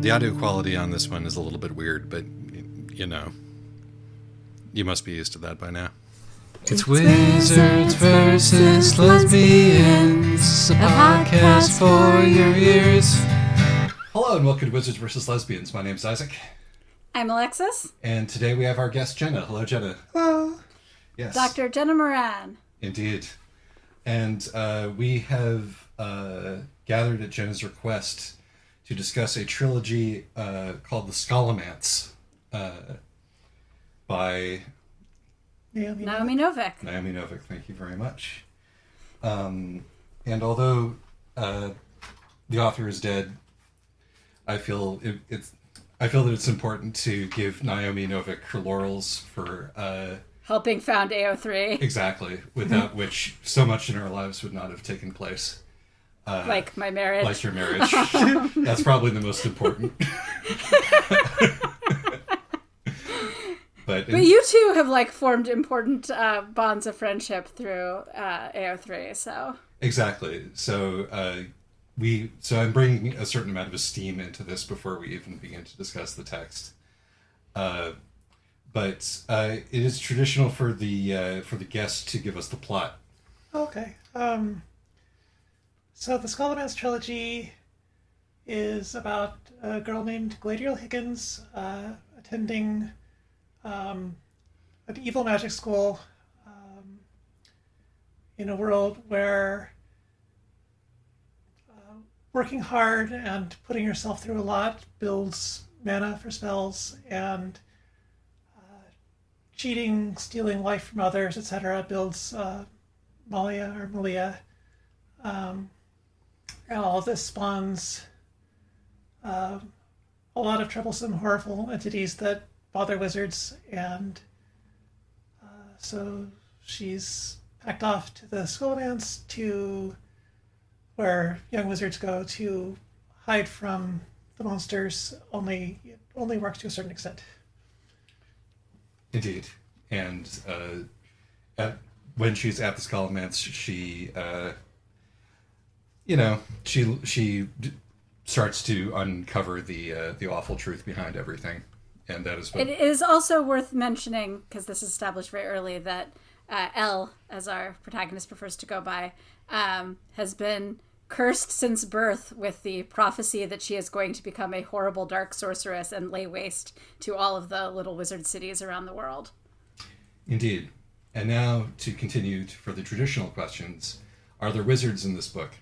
The audio quality on this one is a little bit weird, but, you know, you must be used to that by now. It's Wizards versus Lesbians, a podcast for your ears. Hello and welcome to Wizards versus Lesbians. My name's Isaac. I'm Alexis. And today we have our guest, Jenna. Hello, Jenna. Hello. Yes. Dr. Jenna Moran. Indeed. And we have gathered at Jenna's request to discuss a trilogy called the Scholomance by Naomi Novik. Naomi Novik, thank you very much. And although the author is dead, I feel that it's important to give Naomi Novik her laurels for helping found AO3. Exactly, without which so much in our lives would not have taken place. Like my marriage. Like your marriage. That's probably the most important. But you two have formed important bonds of friendship through AO3, so. Exactly. So I'm bringing a certain amount of esteem into this before we even begin to discuss the text. But it is traditional for the guest to give us the plot. Okay. So the Scholomance trilogy is about a girl named Galadriel Higgins attending an evil magic school in a world where working hard and putting yourself through a lot builds mana for spells, and cheating, stealing life from others, etc. builds Malia. And all of this spawns a lot of troublesome, horrible entities that bother wizards, and so she's packed off to the Scholomance, to where young wizards go to hide from the monsters. Only it only works to a certain extent. Indeed. And when she's at the Scholomance, she starts to uncover the awful truth behind everything, and that is what... It is also worth mentioning, because this is established very early, that Elle, as our protagonist prefers to go by, has been cursed since birth with the prophecy that she is going to become a horrible dark sorceress and lay waste to all of the little wizard cities around the world. Indeed. And now, to continue for the traditional questions, are there wizards in this book?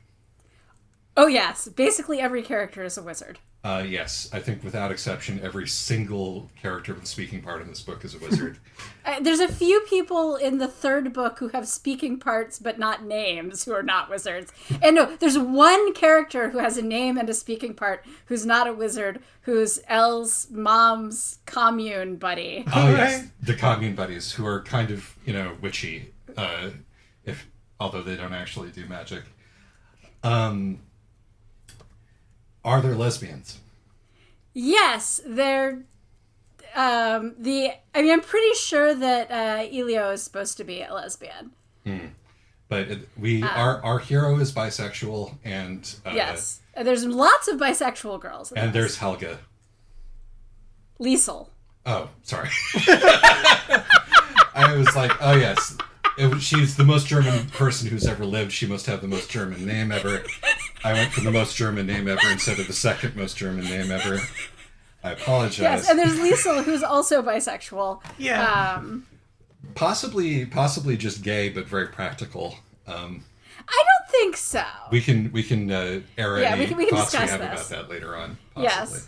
Oh, yes. Basically, every character is a wizard. Yes. I think without exception, every single character with a speaking part in this book is a wizard. There's a few people in the third book who have speaking parts but not names who are not wizards. And no, there's one character who has a name and a speaking part who's not a wizard, who's Elle's mom's commune buddy. Oh, yes. The commune buddies, who are kind of, witchy, although they don't actually do magic. Are there lesbians? Yes, they're I'm pretty sure that Elio is supposed to be a lesbian. But our hero is bisexual, and yes, there's lots of bisexual girls. And there's Helga. Liesel. Oh, sorry. I was like, oh yes, she's the most German person who's ever lived. She must have the most German name ever. I went for the most German name ever instead of the second most German name ever. I apologize. Yes, and there's Liesel, who's also bisexual. Yeah. Possibly just gay, but very practical. I don't think so. We can air any we can thoughts we discuss have this about that later on. Possibly.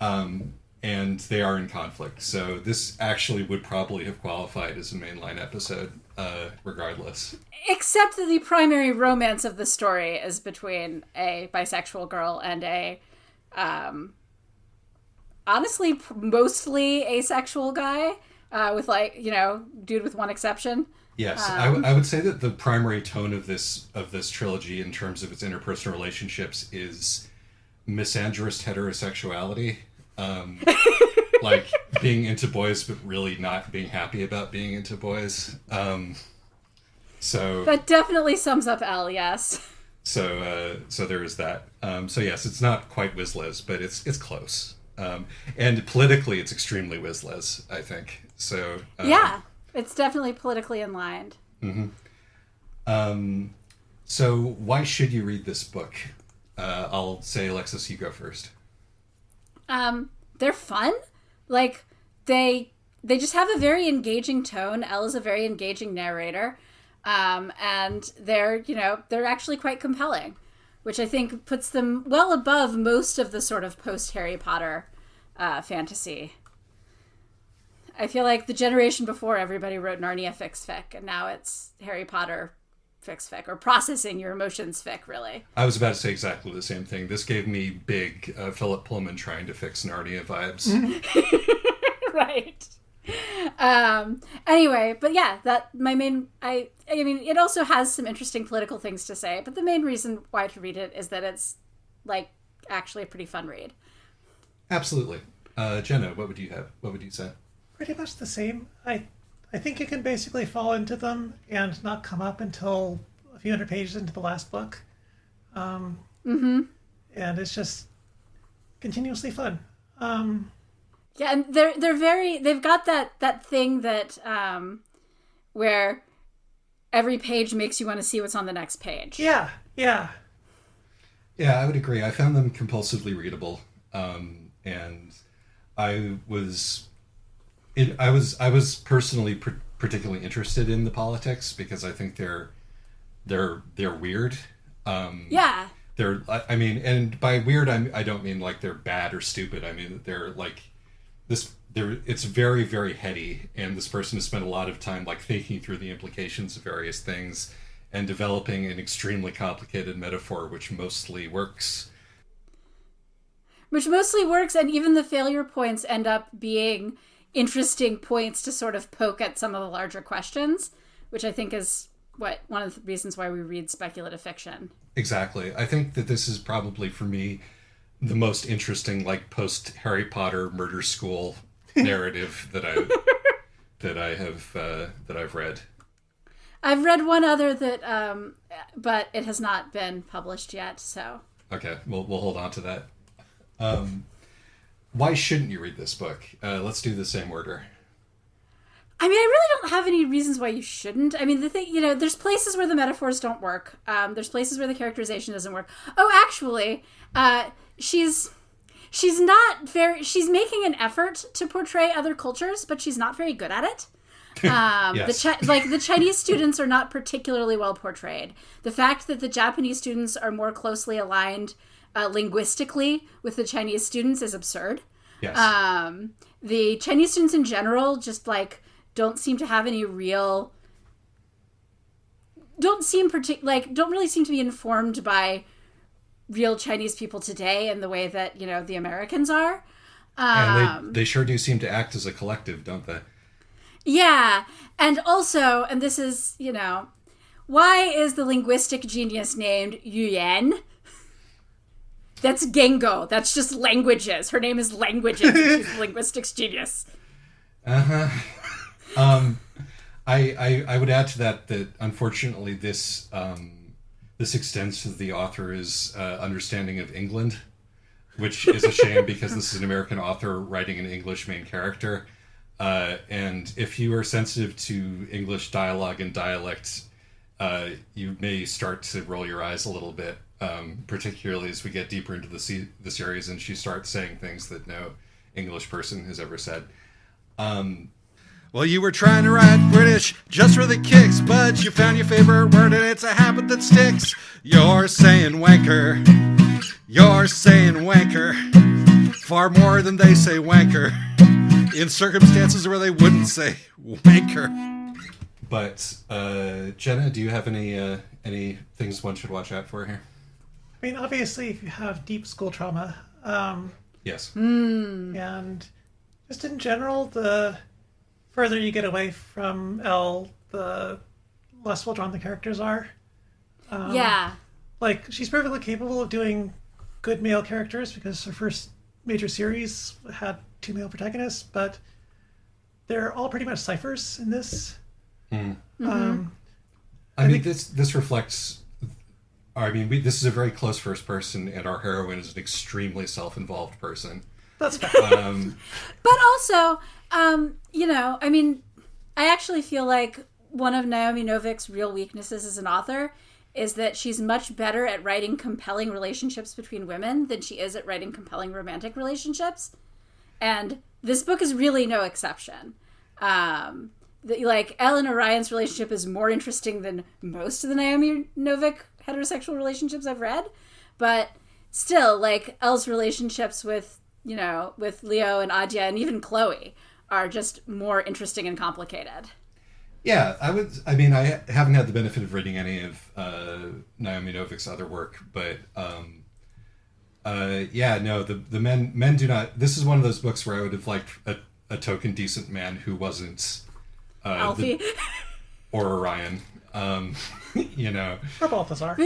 Yes. And they are in conflict, so this actually would probably have qualified as a mainline episode, regardless. Except that the primary romance of the story is between a bisexual girl and a, honestly, mostly asexual guy, with dude with one exception. Yes, I would say that the primary tone of this trilogy, in terms of its interpersonal relationships, is misandrist heterosexuality. Like being into boys, but really not being happy about being into boys. So that definitely sums up Elle, yes. So there is that. So yes, it's not quite Wizles, but it's close. And politically, it's extremely Wizles, I think. So yeah, it's definitely politically aligned. So why should you read this book? I'll say, Alexis, you go first. They're fun. Like they just have a very engaging tone. Elle is a very engaging narrator. And they're actually quite compelling, which I think puts them well above most of the sort of post-Harry Potter fantasy. I feel like the generation before, everybody wrote Narnia fic, and now it's Harry Potter fic, or processing your emotions fic, really. I was about to say exactly the same thing. This gave me big Philip Pullman trying to fix Narnia vibes. Right. Anyway, but yeah, I mean, it also has some interesting political things to say, but the main reason why to read it is that it's like actually a pretty fun read. Absolutely. Jenna, what would you say? Pretty much the same. I think you can basically fall into them and not come up until a few hundred pages into the last book. And it's just continuously fun. Yeah, and they've got that thing that where every page makes you want to see what's on the next page. Yeah. Yeah, I would agree. I found them compulsively readable, and I was personally particularly interested in the politics because I think they're weird. Yeah. I mean, and by weird, I don't mean like they're bad or stupid. I mean that they're like it's very, very heady, and this person has spent a lot of time like thinking through the implications of various things and developing an extremely complicated metaphor which mostly works, and even the failure points end up being interesting points to sort of poke at some of the larger questions, which I think is one of the reasons why we read speculative fiction. Exactly. I think that this is probably, for me, the most interesting, like, post Harry Potter murder school narrative that I've read. I've read one other that, but it has not been published yet. So okay, we'll hold on to that. Why shouldn't you read this book? Let's do the same order. I mean, I really don't have any reasons why you shouldn't. I mean, the thing, there's places where the metaphors don't work. There's places where the characterization doesn't work. Oh, actually, she's making an effort to portray other cultures, but she's not very good at it. Yes. The Chinese students are not particularly well portrayed. The fact that the Japanese students are more closely aligned linguistically with the Chinese students is absurd. Yes. The Chinese students in general just don't seem to have any real, don't really seem to be informed by real Chinese people today in the way that, the Americans are. And they sure do seem to act as a collective, don't they? Yeah. And also, and this is, why is the linguistic genius named Yuan? That's Gengo. That's just languages. Her name is Languages. And she's a linguistics genius. Uh-huh. I would add to that unfortunately this extends to the author's understanding of England, which is a shame because this is an American author writing an English main character. And if you are sensitive to English dialogue and dialect, you may start to roll your eyes a little bit, particularly as we get deeper into the series and she starts saying things that no English person has ever said. Well, you were trying to write British just for the kicks, but you found your favorite word and it's a habit that sticks. You're saying wanker. You're saying wanker. Far more than they say wanker. In circumstances where they wouldn't say wanker. But, Jenna, do you have any things one should watch out for here? I mean, obviously, if you have deep school trauma, yes. And just in general, the further you get away from Elle, the less well drawn the characters are. Yeah. She's perfectly capable of doing good male characters because her first major series had 2 male protagonists, but they're all pretty much ciphers in this. I mean, this reflects I mean, this is a very close first person, and our heroine is an extremely self-involved person. That's fair. But also, I mean, I actually feel like one of Naomi Novik's real weaknesses as an author is that she's much better at writing compelling relationships between women than she is at writing compelling romantic relationships. And this book is really no exception. Like, Elle and Orion's relationship is more interesting than most of the Naomi Novik heterosexual relationships I've read. But still, like, Elle's relationships with Leo and Adya and even Chloe are just more interesting and complicated. Yeah, I haven't had the benefit of reading any of Naomi Novik's other work, but the men do not. This is one of those books where I would have liked a token decent man who wasn't Alfie or Orion. Or Balthazar.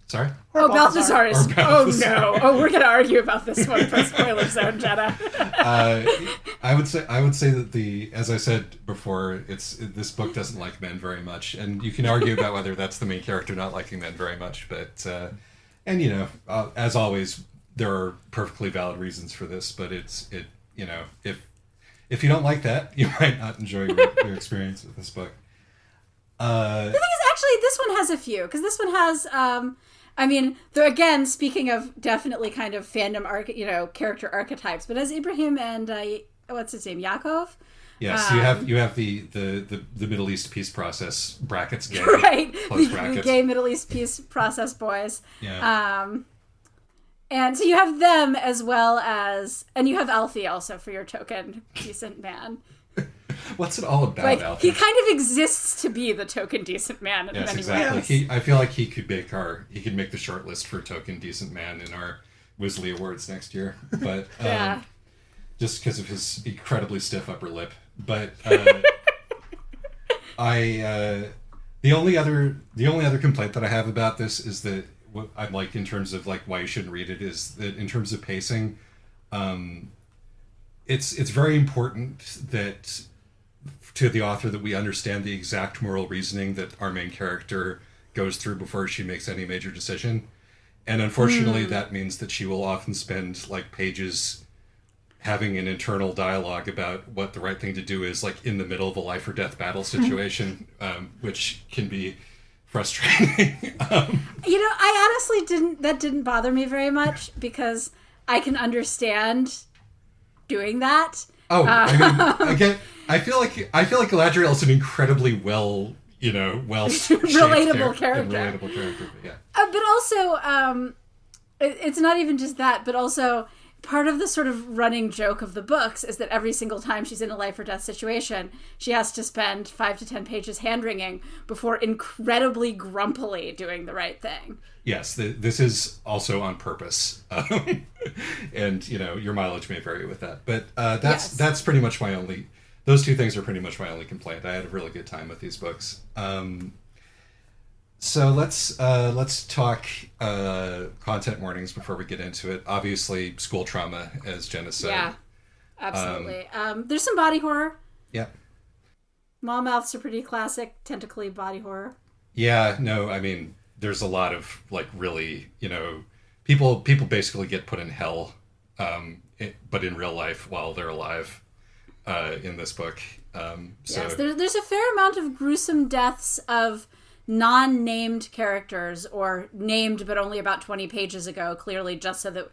Sorry? Or Balthazar is... Balthazar. Oh, no. Oh, we're going to argue about this one for spoiler zone, Jenna. I would say that as I said before, this book doesn't like men very much, and you can argue about whether that's the main character not liking men very much, but as always, there are perfectly valid reasons for this, but if you don't like that, you might not enjoy your experience with this book. The thing is, actually, this one has a few, because this one has, again, speaking of definitely kind of fandom, character archetypes, but as Ibrahim and, what's his name, Yaakov? Yes, you have the Middle East peace process brackets gay, right? Close brackets. The gay Middle East peace process boys. Yeah. And so you have them as well as, and you have Alfie also for your token decent man. What's it all about, like, Alfie? he kind of exists to be the token decent man in many ways. I feel like he could make the short list for token decent man in our Weasley Awards next year, but yeah. Just because of his incredibly stiff upper lip. But the only other complaint that I have about this is that what I like in terms of like why you shouldn't read it is that in terms of pacing, it's very important that to the author that we understand the exact moral reasoning that our main character goes through before she makes any major decision. And unfortunately, that means that she will often spend like pages having an internal dialogue about what the right thing to do is, like in the middle of a life or death battle situation, which can be frustrating. I honestly didn't bother me very much because I can understand doing that. Again, I feel like Galadriel is an incredibly well relatable character. But yeah. But also, it's not even just that, but also part of the sort of running joke of the books is that every single time she's in a life or death situation, she has to spend 5 to 10 pages hand-wringing before incredibly grumpily doing the right thing. Yes, this is also on purpose. And, your mileage may vary with that. But that's pretty much those two things are pretty much my only complaint. I had a really good time with these books. So let's talk content warnings before we get into it. Obviously, school trauma, as Jenna said. Yeah, absolutely. There's some body horror. Yeah. Mouths are pretty classic, tentacly body horror. Yeah, no, I mean, there's a lot of like really, people basically get put in hell, but in real life while they're alive, in this book. Yes, there's a fair amount of gruesome deaths of non-named characters, or named but only about 20 pages ago, clearly just so that,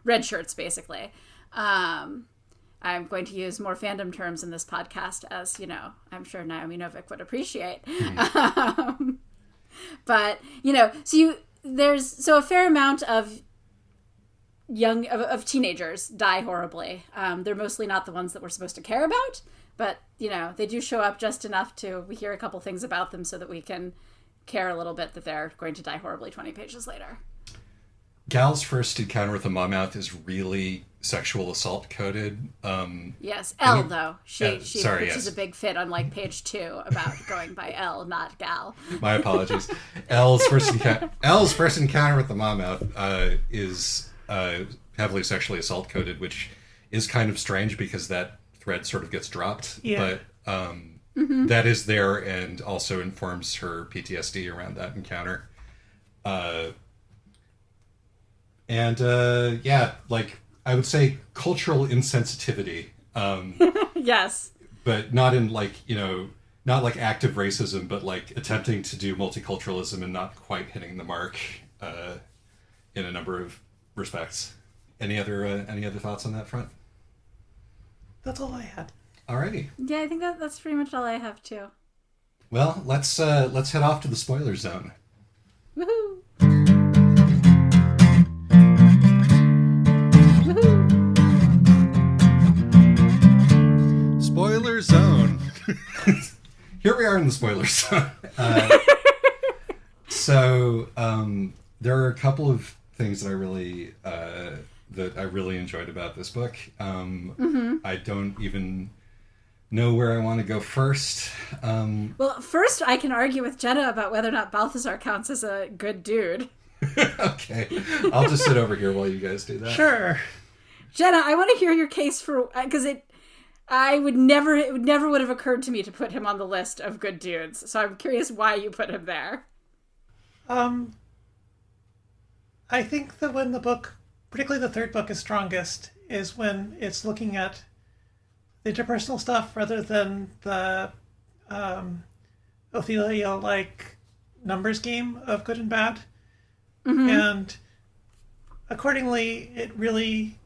red shirts, basically. I'm going to use more fandom terms in this podcast, as, I'm sure Naomi Novik would appreciate. Mm-hmm. But, so a fair amount of of teenagers die horribly. They're mostly not the ones that we're supposed to care about, but, they do show up just enough we hear a couple things about them so that we can care a little bit that they're going to die horribly 20 pages later. Gal's first encounter with the Monmouth is really sexual assault coded. Yes, Elle, though. She pitches a big fit on like page 2 about going by Elle, not Gal. My apologies. Elle's first encounter with the Monmouth is heavily sexually assault coded, which is kind of strange because that thread sort of gets dropped. Yeah. But that is there and also informs her PTSD around that encounter. Yeah, like I would say cultural insensitivity. Yes. But not in like, not like active racism, but like attempting to do multiculturalism and not quite hitting the mark in a number of respects. Any other thoughts on that front? That's all I had. Alrighty. Yeah, I think that's pretty much all I have too. Well, let's head off to the spoiler zone. Woohoo! Woohoo! Spoiler zone. Here we are in the spoiler zone. There are a couple of things that I really enjoyed about this book. I don't even know where I want to go first. Well, first I can argue with Jenna about whether or not Balthazar counts as a good dude. Okay, I'll just sit over here while you guys do that. Sure. Jenna, I want to hear your case for, because it would never would have occurred to me to put him on the list of good dudes. So I'm curious why you put him there. I think that when the book, particularly the third book, is strongest is when it's looking at the interpersonal stuff rather than the Ophelia-like numbers game of good and bad. Mm-hmm. And accordingly, it really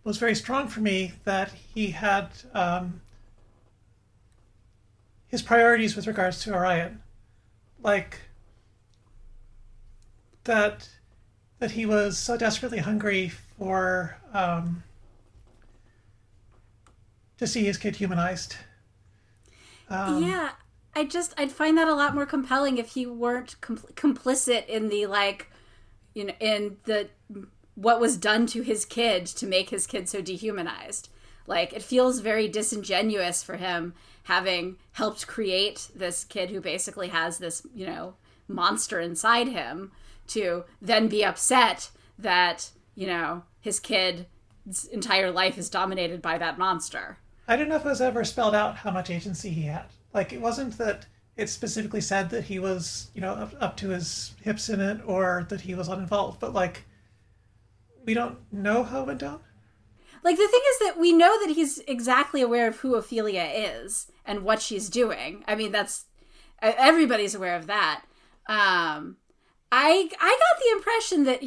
was very strong for me that he had his priorities with regards to Orion. Like, that he was so desperately hungry for to see his kid humanized. Yeah, I'd find that a lot more compelling if he weren't complicit in the, like, in the what was done to his kid to make his kid so dehumanized. Like, it feels very disingenuous for him having helped create this kid who basically has this, monster inside him, to then be upset that, his kid's entire life is dominated by that monster. I don't know if it was ever spelled out how much agency he had. Like, it wasn't that it specifically said that he was, up to his hips in it or that he was uninvolved, but, like, we don't know how it went down. Like, the thing is that we know that he's exactly aware of who Ophelia is and what she's doing. I mean, everybody's aware of that. I got the impression that,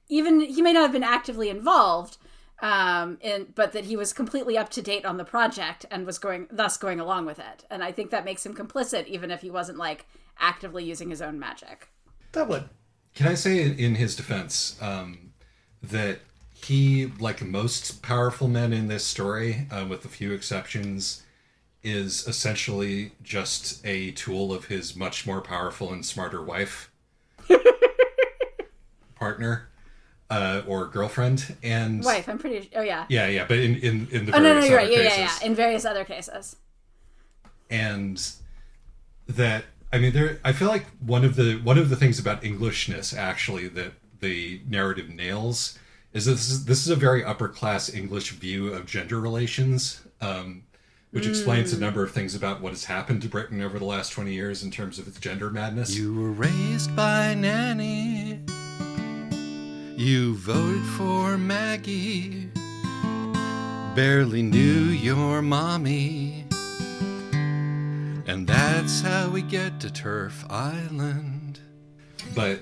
even he may not have been actively involved, but that he was completely up to date on the project and was going along with it. And I think that makes him complicit, even if he wasn't, like, actively using his own magic. That would. Can I say in his defense that he, like most powerful men in this story, with a few exceptions, is essentially just a tool of his much more powerful and smarter wife, partner, or girlfriend, and wife. I'm pretty. Oh yeah. Yeah. But in the various you're right. Cases, yeah. In various other cases, and that. I mean, I feel like one of the things about Englishness, actually, that the narrative nails is that this is a very upper class English view of gender relations, which explains a number of things about what has happened to Britain over the last 20 years in terms of its gender madness. You were raised by Nanny. You voted for Maggie. Barely knew your mommy. And that's how we get to Turf Island. But,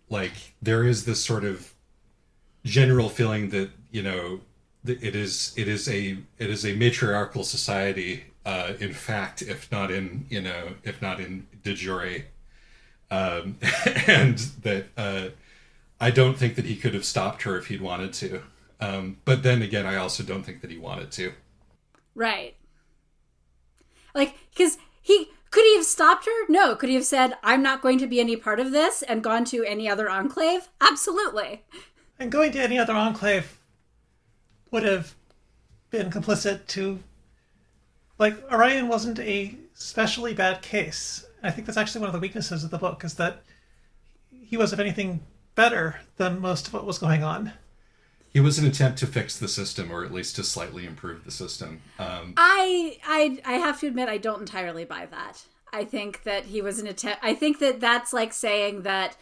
like, there is this sort of general feeling that, it is a matriarchal society, in fact, if not in de jure. And that, I don't think that he could have stopped her if he'd wanted to. But then again, I also don't think that he wanted to. Right. Like, because could he have stopped her? No. Could he have said, I'm not going to be any part of this, and gone to any other enclave? Absolutely. And going to any other enclave would have been complicit to, like, Orion wasn't a especially bad case. I think that's actually one of the weaknesses of the book, is that he was, if anything, better than most of what was going on. He was an attempt to fix the system, or at least to slightly improve the system. I have to admit, I don't entirely buy that. I think that he was an attempt. I think that that's like saying that,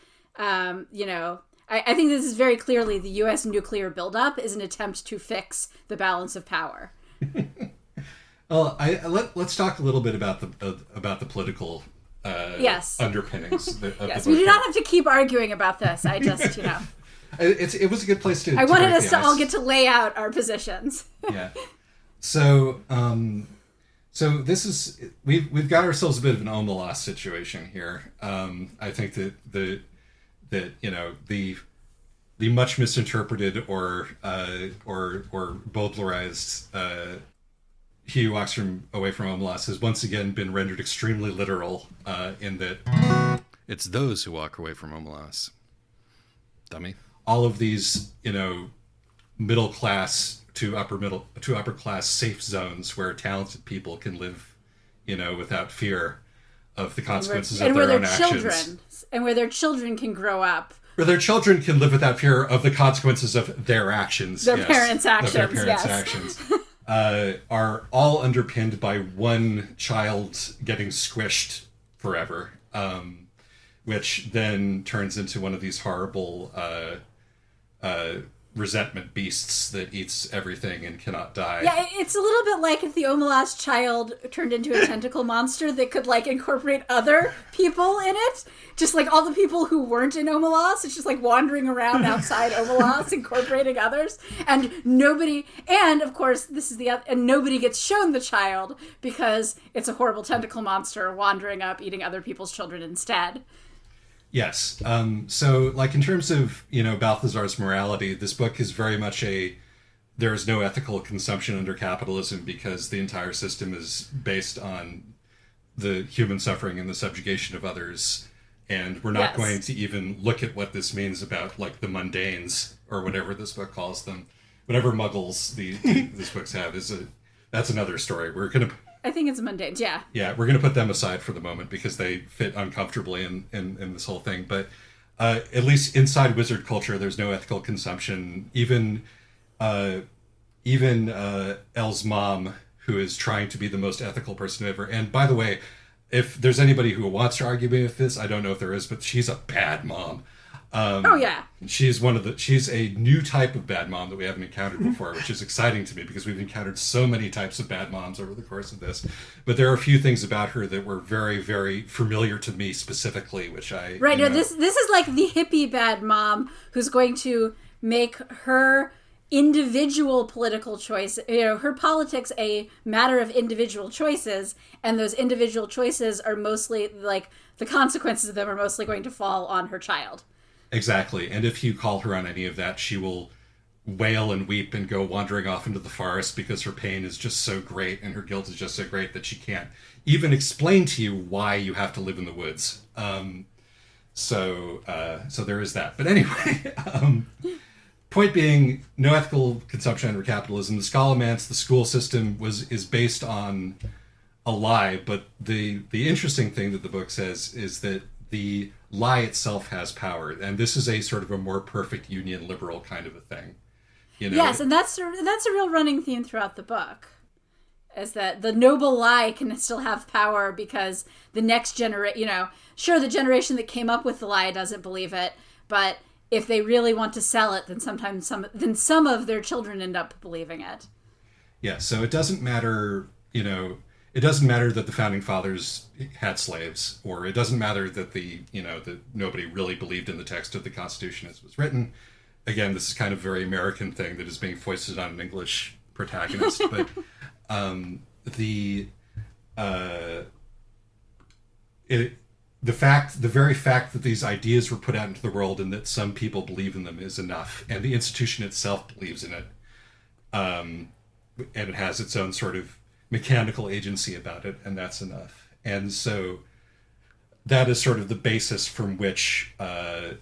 you know, I think this is very clearly the U.S. nuclear buildup is an attempt to fix the balance of power. Well, let's talk a little bit about the political underpinnings. Of yes, the we book. do not have to keep arguing about this. I just, you know, it was a good place to. I wanted break us the to all ice. get to lay out our positions. Yeah. So, so this is we've got ourselves a bit of an Omelas situation here. I think that you know the much misinterpreted or bowdlerized he who walks away from Omelas has once again been rendered extremely literal in that It's those who walk away from Omelas. Dummy. all of these, you know, middle class to upper class safe zones where talented people can live, you know, without fear of the consequences of their own actions. And where their children can grow up. Where their children can live without fear of the consequences of their actions. Their parents' actions, Of their parents' yes. actions. Are all underpinned by one child getting squished forever, which then turns into one of these horrible resentment beasts that eats everything and cannot die. Yeah, it's a little bit like if the Omelas child turned into a tentacle monster that could, like, incorporate other people in it. Just like all the people who weren't in Omelas, it's just like wandering around outside Omelas, incorporating others. And nobody, and of course, this is and nobody gets shown the child because it's a horrible tentacle monster wandering up, eating other people's children instead. Yes. So, like, in terms of, you know, Balthazar's morality, this book is very much there is no ethical consumption under capitalism because the entire system is based on the human suffering and the subjugation of others. And we're not going to even look at what this means about, like, the mundanes, or whatever this book calls them. Whatever muggles these books have that's another story. We're going to... I think it's mundane, yeah. Yeah, we're going to put them aside for the moment because they fit uncomfortably in this whole thing. But at least inside wizard culture, there's no ethical consumption. Even Elle's mom, who is trying to be the most ethical person ever. And by the way, if there's anybody who wants to argue with this, I don't know if there is, but she's a bad mom. Oh, yeah. She's a new type of bad mom that we haven't encountered before, which is exciting to me because we've encountered so many types of bad moms over the course of this. But there are a few things about her that were very, very familiar to me specifically, which I... Right, no, this is like the hippie bad mom who's going to make her individual political choice, you know, her politics a matter of individual choices, and those individual choices are mostly, like, the consequences of them are mostly going to fall on her child. Exactly. And if you call her on any of that, she will wail and weep and go wandering off into the forest because her pain is just so great and her guilt is just so great that she can't even explain to you why you have to live in the woods. So there is that. But anyway, point being, no ethical consumption under capitalism. The Scholomance, the school system, is based on a lie. But the interesting thing that the book says is that the lie itself has power, and this is a sort of a more perfect union liberal kind of a thing, you know? Yes, and that's a real running theme throughout the book, is that the noble lie can still have power because the next generation, you know, sure, the generation that came up with the lie doesn't believe it, but if they really want to sell it, then sometimes some of their children end up believing it. Yeah, so it doesn't matter, you know, it doesn't matter that the founding fathers had slaves, or it doesn't matter that that nobody really believed in the text of the Constitution as it was written. Again, this is kind of a very American thing that is being foisted on an English protagonist, but the very fact that these ideas were put out into the world and that some people believe in them is enough, and the institution itself believes in it, and it has its own sort of mechanical agency about it, and that's enough. And so that is sort of the basis from which Elle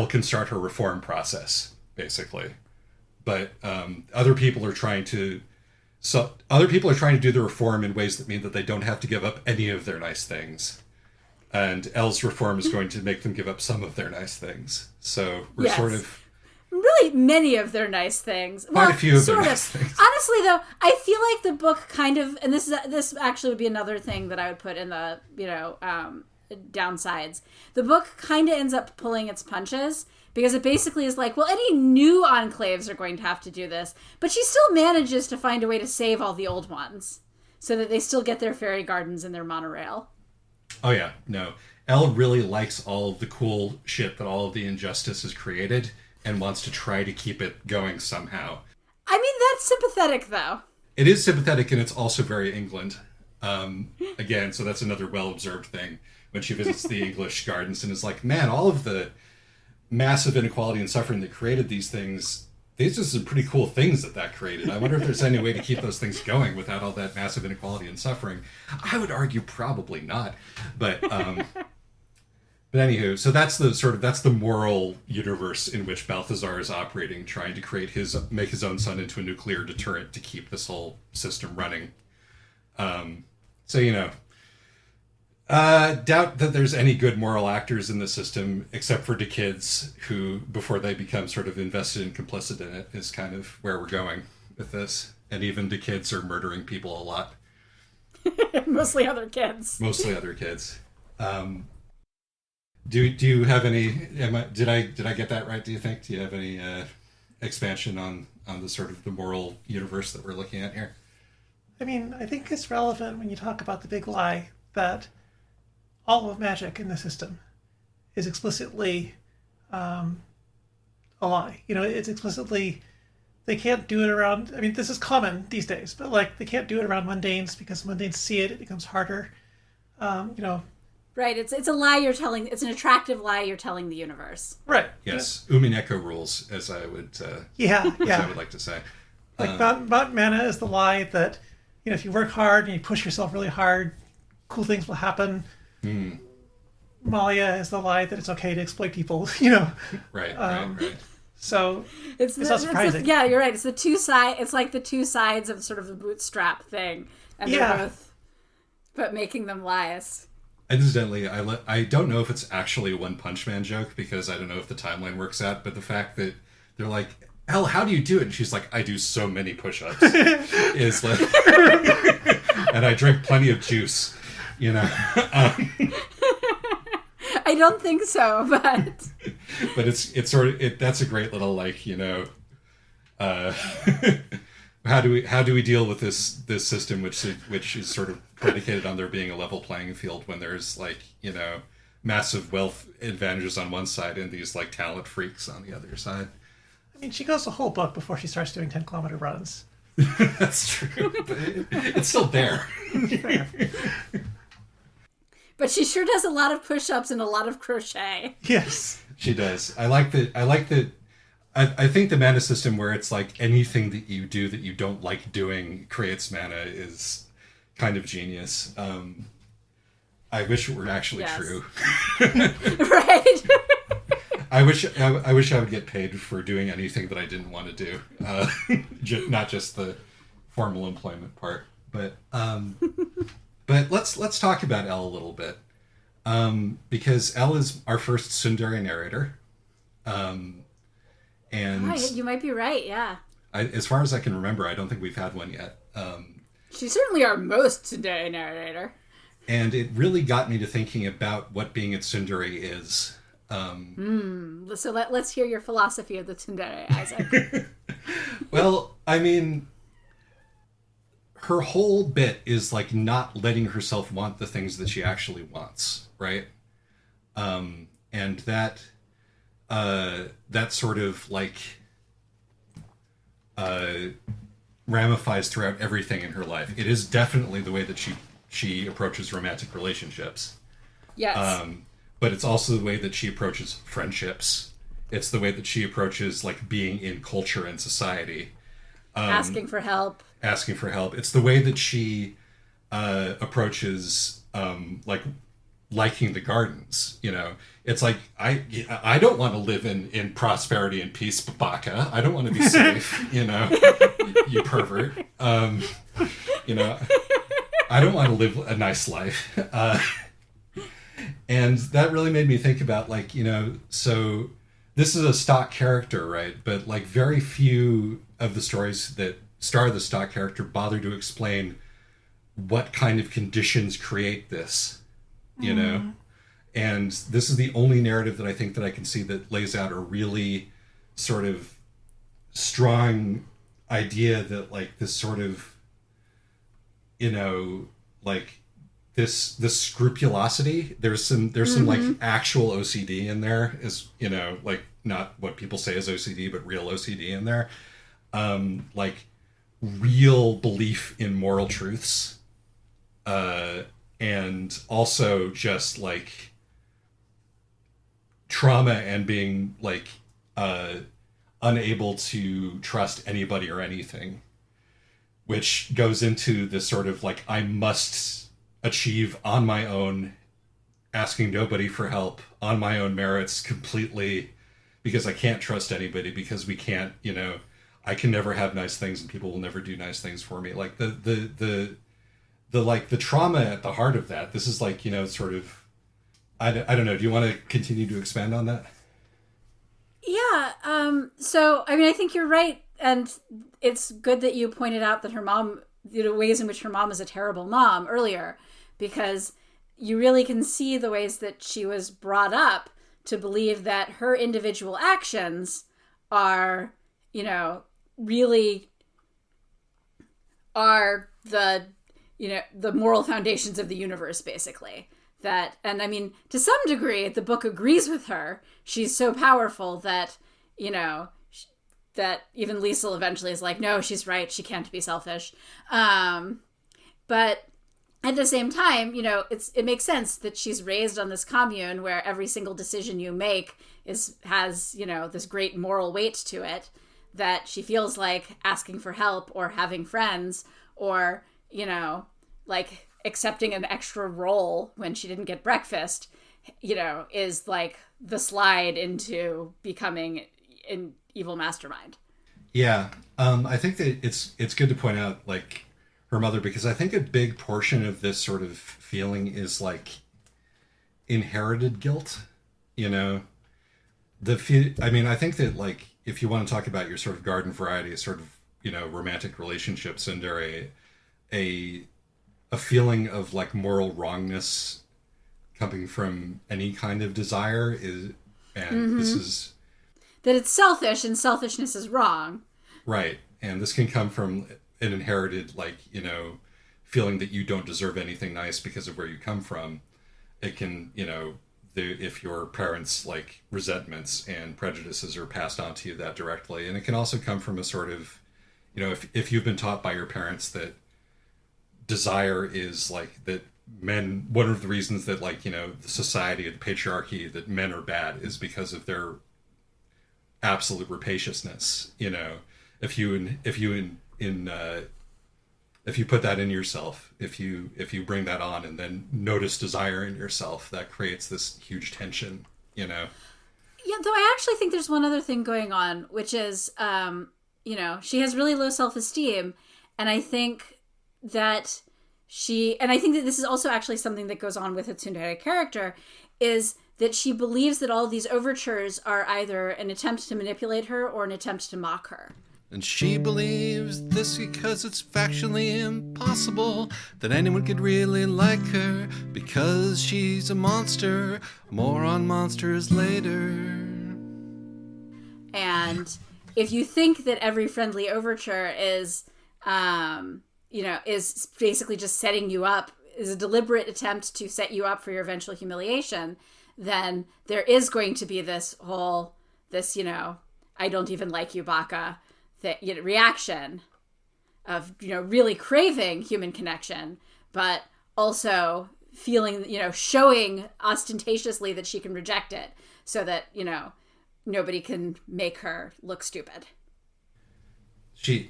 can start her reform process, basically. But other people are trying to do the reform in ways that mean that they don't have to give up any of their nice things. And Elle's reform is going to make them give up some of their nice things. So we're sort of... really many of their nice things. Quite a few of their sort nice things. Honestly, though, I feel like the book kind of, and this actually would be another thing that I would put in the downsides. The book kind of ends up pulling its punches because it basically is like, well, any new enclaves are going to have to do this, but she still manages to find a way to save all the old ones so that they still get their fairy gardens and their monorail. Oh yeah, no. Elle really likes all of the cool shit that all of the Injustice has created and wants to try to keep it going somehow. I mean, that's sympathetic, though. It is sympathetic, and it's also very England. Again, so that's another well-observed thing when she visits the English gardens and is like, man, all of the massive inequality and suffering that created these things, these are some pretty cool things that created. I wonder if there's any way to keep those things going without all that massive inequality and suffering. I would argue probably not. But anywho, so that's the moral universe in which Balthazar is operating, trying to make his own son into a nuclear deterrent to keep this whole system running. Doubt that there's any good moral actors in the system except for the kids who, before they become sort of invested and complicit in it, is kind of where we're going with this. And even the kids are murdering people a lot. Mostly other kids. Do you have any? Did I get that right? Do you think? Do you have any expansion on the sort of the moral universe that we're looking at here? I mean, I think it's relevant when you talk about the big lie that all of magic in the system is explicitly a lie. You know, it's explicitly, they can't do it around, I mean, this is common these days, but like they can't do it around mundanes because mundanes see it, it becomes harder. Right, it's a lie you're telling, it's an attractive lie you're telling the universe. Right. Yes, Umineko rules, as I would I would like to say. Like Mount Mana is the lie that, you know, if you work hard and you push yourself really hard, cool things will happen. Malia is the lie that it's okay to exploit people, you know. Right. So it's not surprising. Yeah, you're right. It's the two sides. It's like the two sides of sort of the bootstrap thing, and they're both, but making them lies. Incidentally, I don't know if it's actually a One Punch Man joke because I don't know if the timeline works out, but the fact that they're like, Elle, how do you do it? And she's like, I do so many push-ups. Is like, and I drink plenty of juice, you know. I don't think so, but it's sort of that's a great little, like, you know, how do we deal with this system which is sort of predicated on there being a level playing field when there's, like, you know, massive wealth advantages on one side and these like talent freaks on the other side. I mean, she goes the whole book before she starts doing 10-kilometer runs. That's true, but it's still there. But she sure does a lot of push-ups and a lot of crochet. Yes, she does. I like that. I think the mana system where it's like anything that you do that you don't like doing creates mana is kind of genius. I wish it were actually true. Right. I wish I would get paid for doing anything that I didn't want to do, not just the formal employment part. But let's talk about Elle a little bit, because Elle is our first tsundere narrator, and you might be right. Yeah. As far as I can remember, I don't think we've had one yet. She's certainly our most tsundere narrator. And it really got me to thinking about what being a tsundere is. So let's hear your philosophy of the tsundere, Isaac. Well, I mean, her whole bit is like not letting herself want the things that she actually wants, right? And that sort of like ramifies throughout everything in her life. It is definitely the way that she approaches romantic relationships. Yes. But it's also the way that she approaches friendships. It's the way that she approaches like being in culture and society. Asking for help. It's the way that she approaches like liking the gardens. You know, it's like I don't want to live in prosperity and peace, Babaka. I don't want to be safe. You know, you pervert. You know, I don't want to live a nice life. And that really made me think about, like, you know, so this is a stock character, right? But like very few of the stories that star the stock character bother to explain what kind of conditions create this, you know? And this is the only narrative that I think that I can see that lays out a really sort of strong idea that like this sort of, you know, like this scrupulosity, there's some like actual OCD in there, is, you know, like not what people say is OCD, but real OCD in there. Like real belief in moral truths. And also just like trauma and being like unable to trust anybody or anything, which goes into this sort of like, I must achieve on my own, asking nobody for help on my own merits completely, because I can't trust anybody, because we can't, you know, I can never have nice things and people will never do nice things for me. Like the like the trauma at the heart of that, this is like, you know, sort of, I don't know. Do you want to continue to expand on that? Yeah. So, I mean, I think you're right. And it's good that you pointed out that her mom, you know, ways in which her mom is a terrible mom earlier, because you really can see the ways that she was brought up to believe that her individual actions are, you know, really are the, you know, the moral foundations of the universe, basically. That, and I mean, to some degree, the book agrees with her. She's so powerful that, you know, that even Liesel eventually is like, no, she's right. She can't be selfish. But at the same time, you know, it makes sense that she's raised on this commune where every single decision you make has, you know, this great moral weight to it, that she feels like asking for help or having friends or, you know, like accepting an extra roll when she didn't get breakfast, you know, is like the slide into becoming an evil mastermind. Yeah. I think that it's good to point out like her mother, because I think a big portion of this sort of feeling is like inherited guilt, you know, I mean, I think that like, if you want to talk about your sort of garden variety, sort of, you know, romantic relationship, tsundere, a feeling of like moral wrongness coming from any kind of desire is, and this is that it's selfish and selfishness is wrong. Right. And this can come from an inherited, like, you know, feeling that you don't deserve anything nice because of where you come from. It can, you know, if your parents' like resentments and prejudices are passed on to you that directly. And it can also come from a sort of, you know, if you've been taught by your parents that desire is like that men, one of the reasons that like, you know, the society, the patriarchy, that men are bad is because of their absolute rapaciousness. You know, if you put that in yourself, if you bring that on and then notice desire in yourself, that creates this huge tension, you know? Yeah, though I actually think there's one other thing going on, which is, you know, she has really low self-esteem. And I think that this is also actually something that goes on with a tsundere character, is that she believes that all of these overtures are either an attempt to manipulate her or an attempt to mock her. And she believes this because it's factually impossible that anyone could really like her, because she's a monster. More on monsters later. And if you think that every friendly overture is, you know, is basically just setting you up, is a deliberate attempt to set you up for your eventual humiliation, then there is going to be this, you know, I don't even like you, Baka, that, you know, reaction of, you know, really craving human connection, but also feeling, you know, showing ostentatiously that she can reject it so that, you know, nobody can make her look stupid.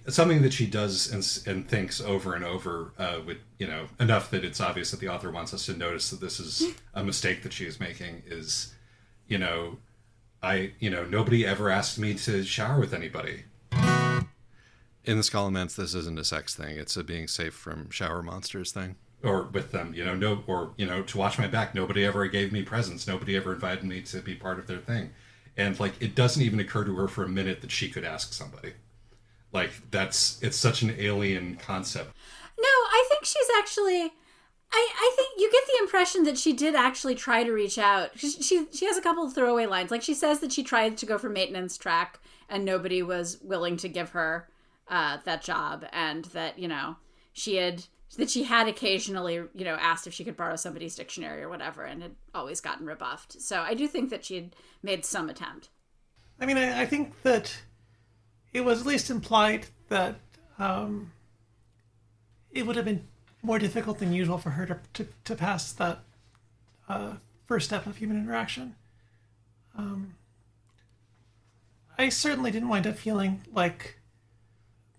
Something that she does and thinks over and over, with, you know, enough that it's obvious that the author wants us to notice that this is a mistake that she is making, is, you know, nobody ever asked me to shower with anybody. In the Scholomance, this isn't a sex thing. It's a being safe from shower monsters thing. Or with them, you know, to watch my back. Nobody ever gave me presents. Nobody ever invited me to be part of their thing. And like, it doesn't even occur to her for a minute that she could ask somebody. Like, it's such an alien concept. No, I think she's actually... I think you get the impression that she did actually try to reach out. She has a couple of throwaway lines. Like, she says that she tried to go for maintenance track and nobody was willing to give her that job, and that, you know, she had occasionally, you know, asked if she could borrow somebody's dictionary or whatever, and had always gotten rebuffed. So I do think that she had made some attempt. I mean, I think that it was at least implied that it would have been more difficult than usual for her to pass that first step of human interaction. I certainly didn't wind up feeling like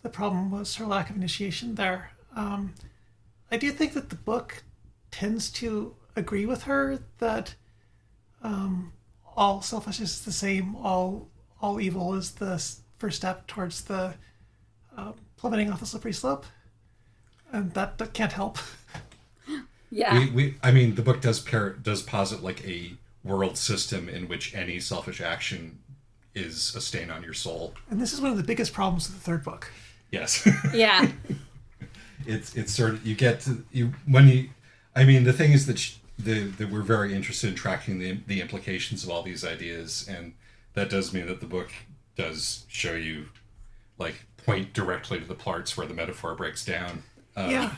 the problem was her lack of initiation there. I do think that the book tends to agree with her that all selfishness is the same, all evil is the first step towards the plummeting off the slippery slope. And that can't help. Yeah. I mean, the book does posit like a world system in which any selfish action is a stain on your soul. And this is one of the biggest problems with the third book. Yes. Yeah. It's sort of, I mean, the thing is that that we're very interested in tracking the implications of all these ideas, and that does mean that the book does show you, like, point directly to the parts where the metaphor breaks down. Yeah.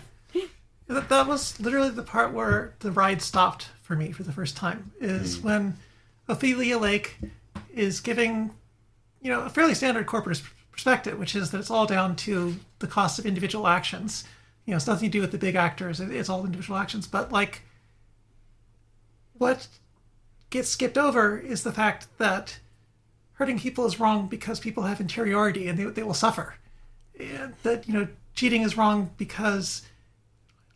That was literally the part where the ride stopped for me for the first time, is when Ophelia Lake is giving, you know, a fairly standard corporate perspective, which is that it's all down to the cost of individual actions. You know, it's nothing to do with the big actors. It's all individual actions. But, like, what gets skipped over is the fact that hurting people is wrong because people have interiority and they will suffer. And that, you know, cheating is wrong because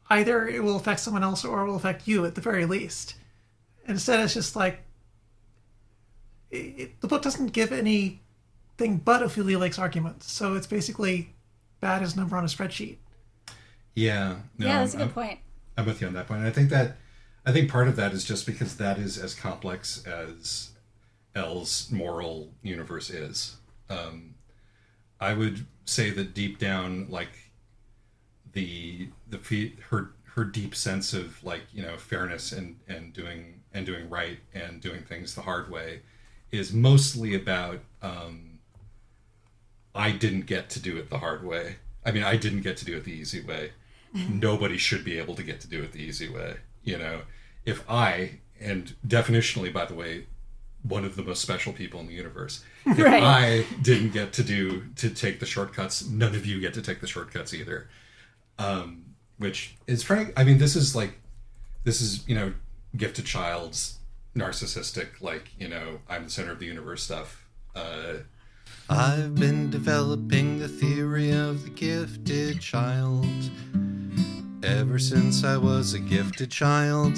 either it will affect someone else or it will affect you at the very least. And instead, it's just like, the book doesn't give anything but Ophelia Lake's arguments. So it's basically bad as a number on a spreadsheet. Yeah. No, yeah, that's a good point. I'm with you on that point. And I think part of that is just because that is as complex as Elle's moral universe is. I would say that deep down, like, her deep sense of, like, you know, fairness and doing right and doing things the hard way is mostly about I didn't get to do it the hard way. I mean, I didn't get to do it the easy way. Nobody should be able to get to do it the easy way. You know, if I, and definitionally, by the way, one of the most special people in the universe, if right. I didn't get to take the shortcuts, none of you get to take the shortcuts either. Which is frank. I mean, this is, you know, gifted child's narcissistic, like, you know, I'm the center of the universe stuff. I've been developing the theory of the gifted child ever since I was a gifted child.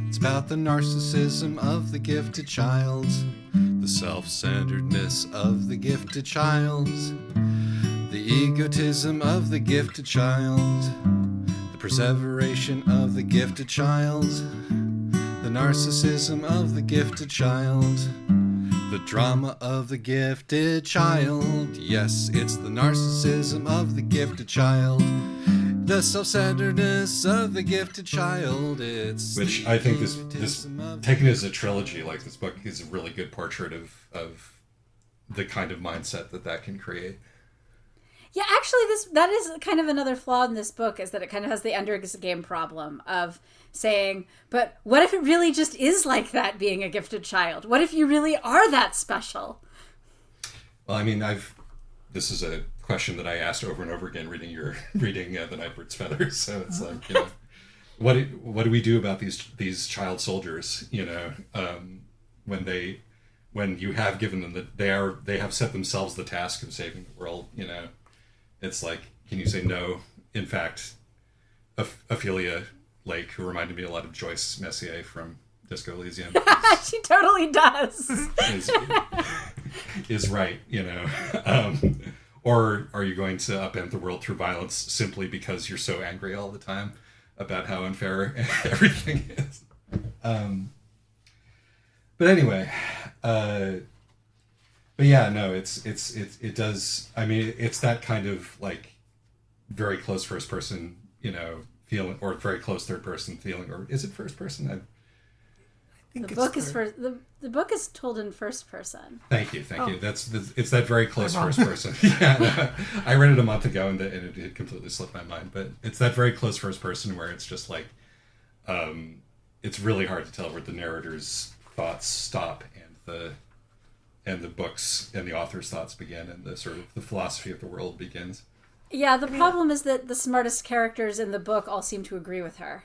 It's about the narcissism of the gifted child, the self-centeredness of the gifted child, the egotism of the gifted child, the perseveration of the gifted child, the narcissism of the gifted child, the drama of the gifted child. Yes, it's the narcissism of the gifted child, the self-centeredness of the gifted child. It's which I think this taken as a trilogy, like, this book is a really good portrait of the kind of mindset that can create. Yeah, actually, that is kind of another flaw in this book, is that it kind of has the Ender's Game problem of saying, but what if it really just is like that, being a gifted child? What if you really are that special? Well, I mean, this is a question that I asked over and over again reading The Nightbird's Feathers. So it's like, you know, what do we do about these child soldiers? You know, when you have given them they have set themselves the task of saving the world. You know, it's like, can you say no? In fact, Ophelia Lake, who reminded me a lot of Joyce Messier from Disco Elysium, she totally does. is right. You know. Or are you going to upend the world through violence simply because you're so angry all the time about how unfair everything is? But anyway, But yeah, no, it does. I mean, it's that kind of like very close first person, feeling, or very close third person feeling, or is it first person? I think the book is the book is told in first person. Thank you. It's that very close first person. Yeah, I read it a month ago and it had completely slipped my mind, but it's that very close first person where it's just like, it's really hard to tell where the narrator's thoughts stop and the books and the author's thoughts begin, and the sort of the philosophy of the world begins. Yeah, the problem is that the smartest characters in the book all seem to agree with her.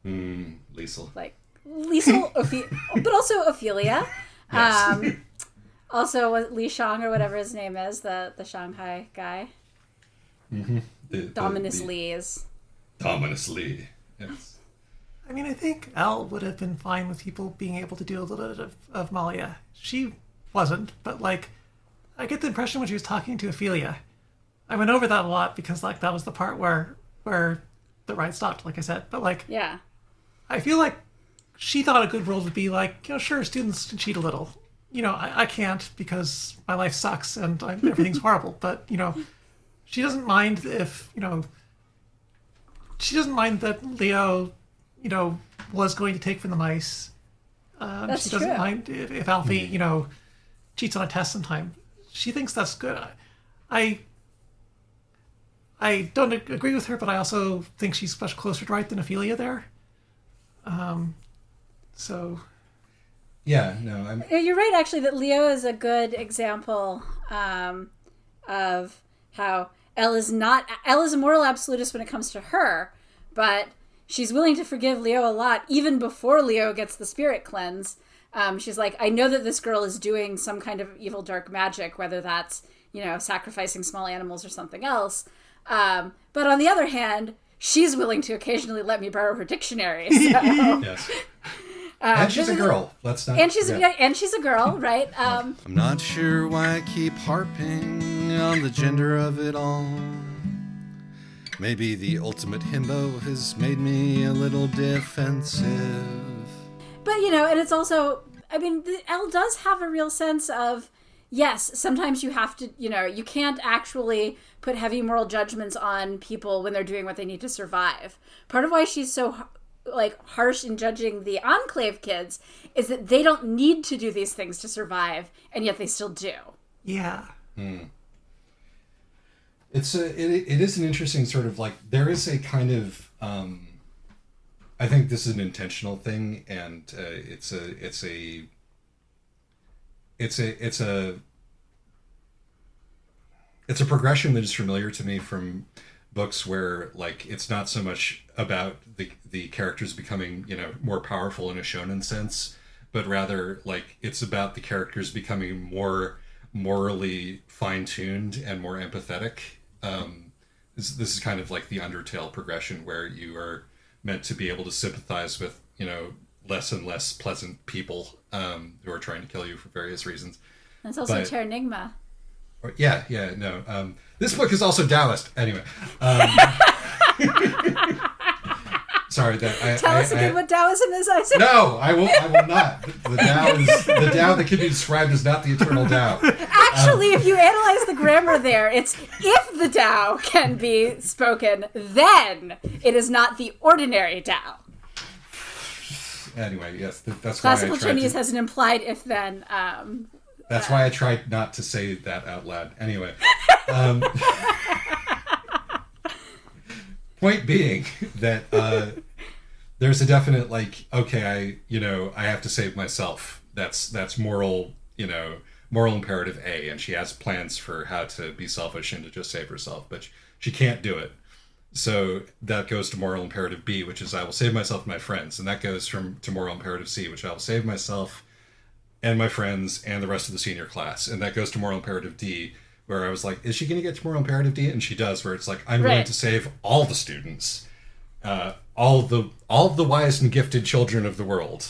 Liesel. Like Liesel, but also Ophelia. Yes. Also Li Shang or whatever his name is, the Shanghai guy. Mm-hmm. Dominus Li is. Dominus Li. Yes. I mean, I think Elle would have been fine with people being able to do a little bit of Malia. She wasn't, but like, I get the impression when she was talking to Ophelia. I went over that a lot because like that was the part where the ride stopped, like I said. But like, yeah, I feel like she thought a good world would be like, sure, students can cheat a little. I can't because my life sucks and everything's horrible. But she doesn't mind if she doesn't mind that Leo was going to take from the mice. That's she doesn't true. mind if Alfie, cheats on a test sometime. She thinks that's good. I don't agree with her, but I also think she's much closer to right than Ophelia there. So. Yeah, no, You're right, actually, that Leo is a good example of how Elle is a moral absolutist when it comes to her, but she's willing to forgive Leo a lot, even before Leo gets the spirit cleanse. She's like, I know that this girl is doing some kind of evil dark magic, whether that's, sacrificing small animals or something else. But on the other hand, she's willing to occasionally let me borrow her dictionary. So. Yes. And she's a girl. Let's not. And she's a girl, right? I'm not sure why I keep harping on the gender of it all. Maybe the ultimate himbo has made me a little defensive. But, and it's also, I mean, Elle does have a real sense of, yes, sometimes you have to, you can't actually put heavy moral judgments on people when they're doing what they need to survive. Part of why she's so, harsh in judging the Enclave kids is that they don't need to do these things to survive, and yet they still do. Yeah. It is an interesting sort of there is a kind of I think this is an intentional thing, and it's a progression that is familiar to me from books where it's not so much about the characters becoming more powerful in a shonen sense, but rather it's about the characters becoming more morally fine-tuned and more empathetic. This is kind of like the Undertale progression, where you are meant to be able to sympathize with less and less pleasant people who are trying to kill you for various reasons. That's also Terranigma. Yeah, no. This book is also Taoist. Anyway. Sorry, Tell us again what Taoism is, Isaac. No, I will not. The Tao that can be described as not the eternal Tao. Actually, if you analyze the grammar there, it's if the Tao can be spoken, then it is not the ordinary Tao. Anyway, yes, that's Classical why I tried Chinese to, has an implied if-then. That's why I tried not to say that out loud. Anyway. Point being that there's a definite I have to save myself. That's moral imperative A, and she has plans for how to be selfish and to just save herself, but she can't do it. So that goes to moral imperative B, which is I will save myself and my friends, and that goes to moral imperative C, which I will save myself and my friends and the rest of the senior class, and that goes to moral imperative D, where I was like, is she going to get to moral imperative D? And she does, where it's I'm going to save all the students, all the wise and gifted children of the world.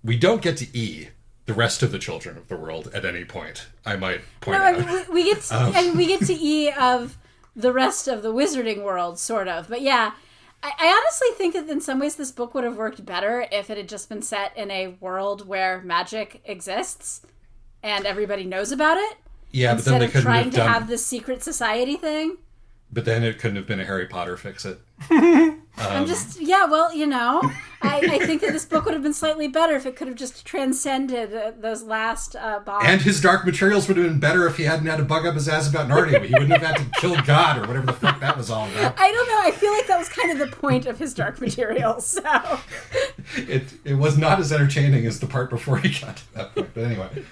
We don't get to E, the rest of the children of the world, at any point. I might point out. I mean, we get to, we get to E of the rest of the wizarding world, sort of. But yeah, I honestly think that in some ways this book would have worked better if it had just been set in a world where magic exists and everybody knows about it. Yeah, but then they couldn't trying have to done... have this secret society thing. But then it couldn't have been a Harry Potter fix-it. I'm just, yeah, well, you know, I think that this book would have been slightly better if it could have just transcended those last bonds. And his dark materials would have been better if he hadn't had to bug up his ass about Narnia. He wouldn't have had to kill God or whatever the fuck that was all about. I don't know. I feel like that was kind of the point of his dark materials. So it was not as entertaining as the part before he got to that point. But anyway,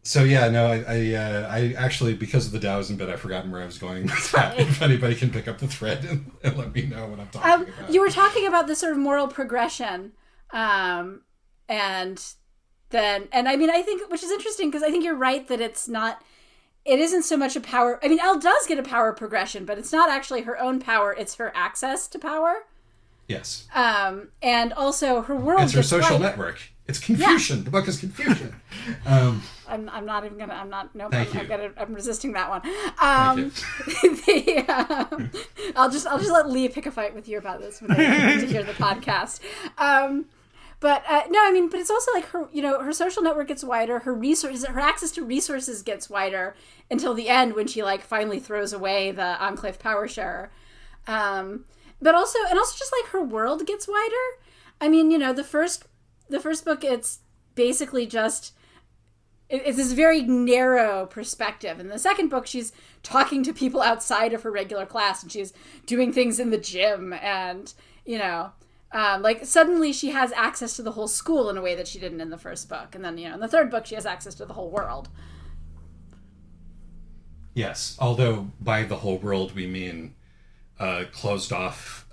So yeah, no, I actually, because of the Taoism bit, I've forgotten where I was going with that. If anybody can pick up the thread and let me know what I'm talking about. You were talking about the sort of moral progression, and I mean, I think, which is interesting, because I think you're right that it isn't so much a power. I mean, Elle does get a power progression, but it's not actually her own power; it's her access to power. Yes. And also her world. It's her social network. It's Confucian. Yeah. The book is Confucian. I'm not even gonna. I'm not. Nope. I'm resisting that one. I'll just let Leah pick a fight with you about this when they get to hear the podcast. But no, I mean, but it's also like her. You know, her social network gets wider. Her access to resources gets wider until the end when she like finally throws away the Enclave power sharer. But also just like her world gets wider. I mean, you know, the first book, it's basically just, it's this very narrow perspective. In the second book, she's talking to people outside of her regular class, and she's doing things in the gym, and, you know, like suddenly she has access to the whole school in a way that she didn't in the first book. And then, you know, in the third book, she has access to the whole world. Yes, although by the whole world, we mean closed off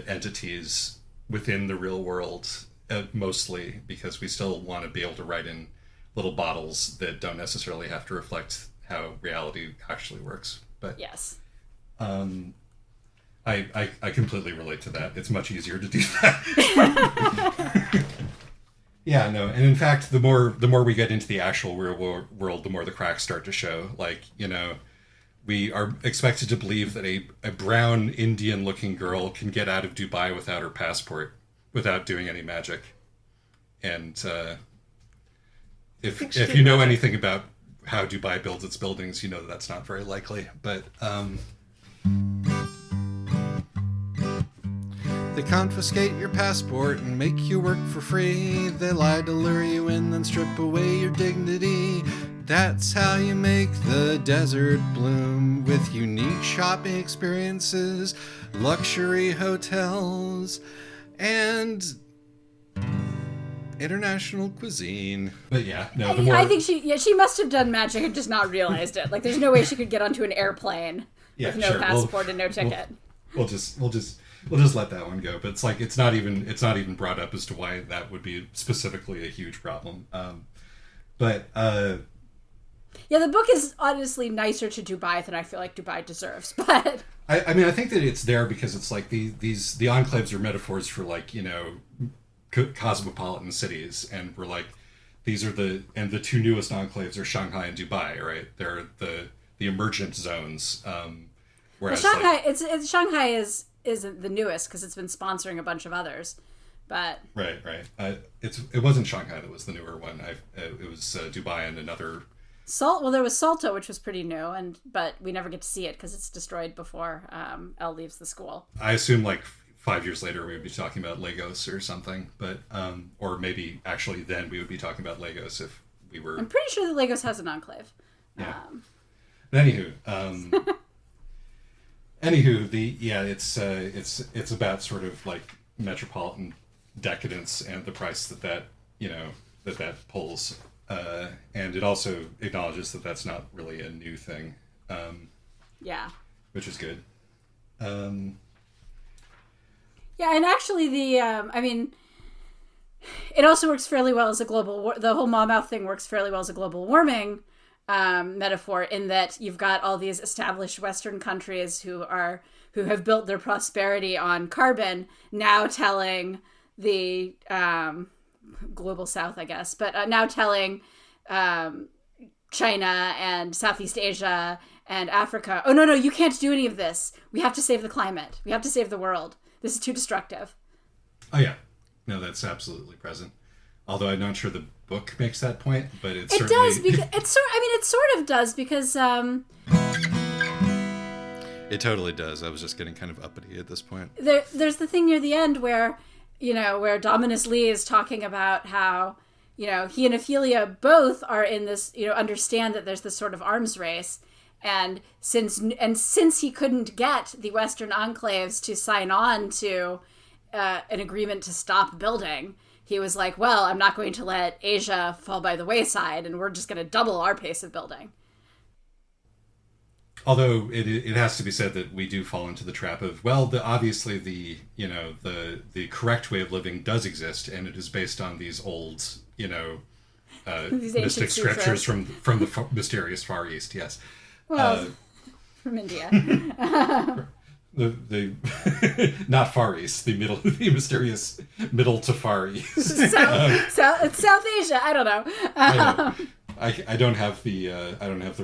entities within the real world, mostly, because we still want to be able to write in little bottles that don't necessarily have to reflect how reality actually works. But yes, I completely relate to that. It's much easier to do that. Yeah, no, and in fact, the more we get into the actual real world, the more the cracks start to show. Like, you know, we are expected to believe that a brown Indian-looking girl can get out of Dubai without her passport, without doing any magic. And if you know anything about how Dubai builds its buildings, you know that that's not very likely. But they confiscate your passport and make you work for free. They lie to lure you in, then strip away your dignity. That's how you make the desert bloom, with unique shopping experiences, luxury hotels, and international cuisine. But yeah, no. I think she must have done magic and just not realized it. Like, there's no way she could get onto an airplane with no passport and no ticket. We'll just let that one go. But it's like it's not even brought up as to why that would be specifically a huge problem. Yeah, the book is honestly nicer to Dubai than I feel like Dubai deserves. But I mean, I think that it's there because it's like the enclaves are metaphors for, like, you know, cosmopolitan cities, and we're like, these are the two newest enclaves are Shanghai and Dubai, right? They're the emergent zones. Whereas Shanghai, Shanghai is the newest because it's been sponsoring a bunch of others. But right. It wasn't Shanghai that was the newer one. It was Dubai and another. Well, there was Salto, which was pretty new, but we never get to see it because it's destroyed before Elle leaves the school. I assume like 5 years later we would be talking about Lagos or something, but or maybe actually then we would be talking about Lagos if we were. I'm pretty sure that Lagos has an enclave. Yeah. But anywho, it's about sort of like metropolitan decadence and the price that pulls. And it also acknowledges that that's not really a new thing. Which is good. Yeah, and actually it also works fairly well as a the whole Monmouth thing works fairly well as a global warming metaphor, in that you've got all these established Western countries who have built their prosperity on carbon now telling the global South, I guess, but now telling China and Southeast Asia and Africa, oh, no, you can't do any of this. We have to save the climate. We have to save the world. This is too destructive. Oh, yeah. No, that's absolutely present. Although I'm not sure the book makes that point, but it certainly... does, because it sort of does, because... It totally does. I was just getting kind of uppity at this point. There's the thing near the end where, where Dominus Lee is talking about how, he and Ophelia both are in this, understand that there's this sort of arms race. And since he couldn't get the Western enclaves to sign on to an agreement to stop building, he was like, well, I'm not going to let Asia fall by the wayside, and we're just going to double our pace of building. Although it has to be said that we do fall into the trap of, well, obviously the correct way of living does exist, and it is based on these old, mystic scriptures from the mysterious Far East. Yes. Well, from India. the not Far East, the mysterious middle to Far East. South Asia. I don't know. I don't have the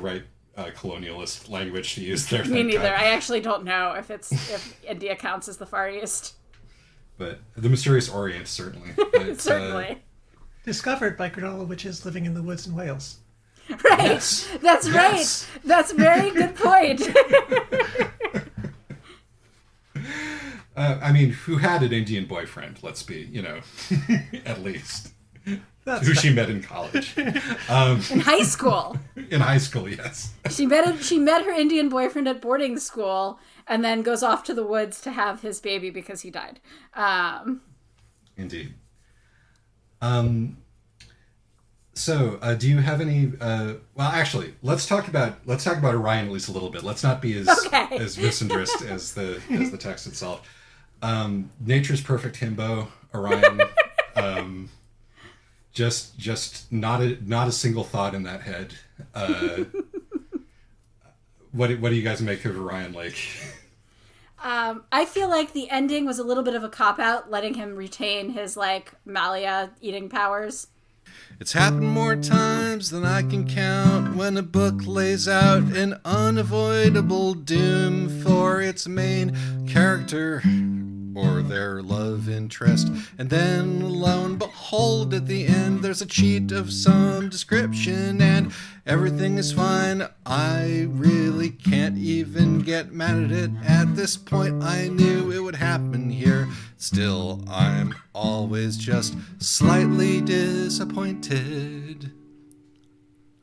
right colonialist language to use there. Me neither. I actually don't know if India counts as the Far East. But the mysterious Orient, certainly. But, certainly. Discovered by granola witches living in the woods in Wales. Right. Yes. That's yes. right. That's a very good point. Who had an Indian boyfriend, let's be, at least. That's who she met in college. In high school. In high school, yes. She met her Indian boyfriend at boarding school and then goes off to the woods to have his baby because he died. Indeed. So, do you have any? Well, actually, let's talk about Orion at least a little bit. Let's not be as misandrist as the text itself. Nature's perfect himbo, Orion. Just not a single thought in that head. What do you guys make of Orion Lake? I feel like the ending was a little bit of a cop-out, letting him retain his, Malia eating powers. It's happened more times than I can count when a book lays out an unavoidable doom for its main character or their love interest. And then, lo and behold, at the end, there's a cheat of some description and everything is fine. I really can't even get mad at it. At this point, I knew it would happen here. Still, I'm always just slightly disappointed.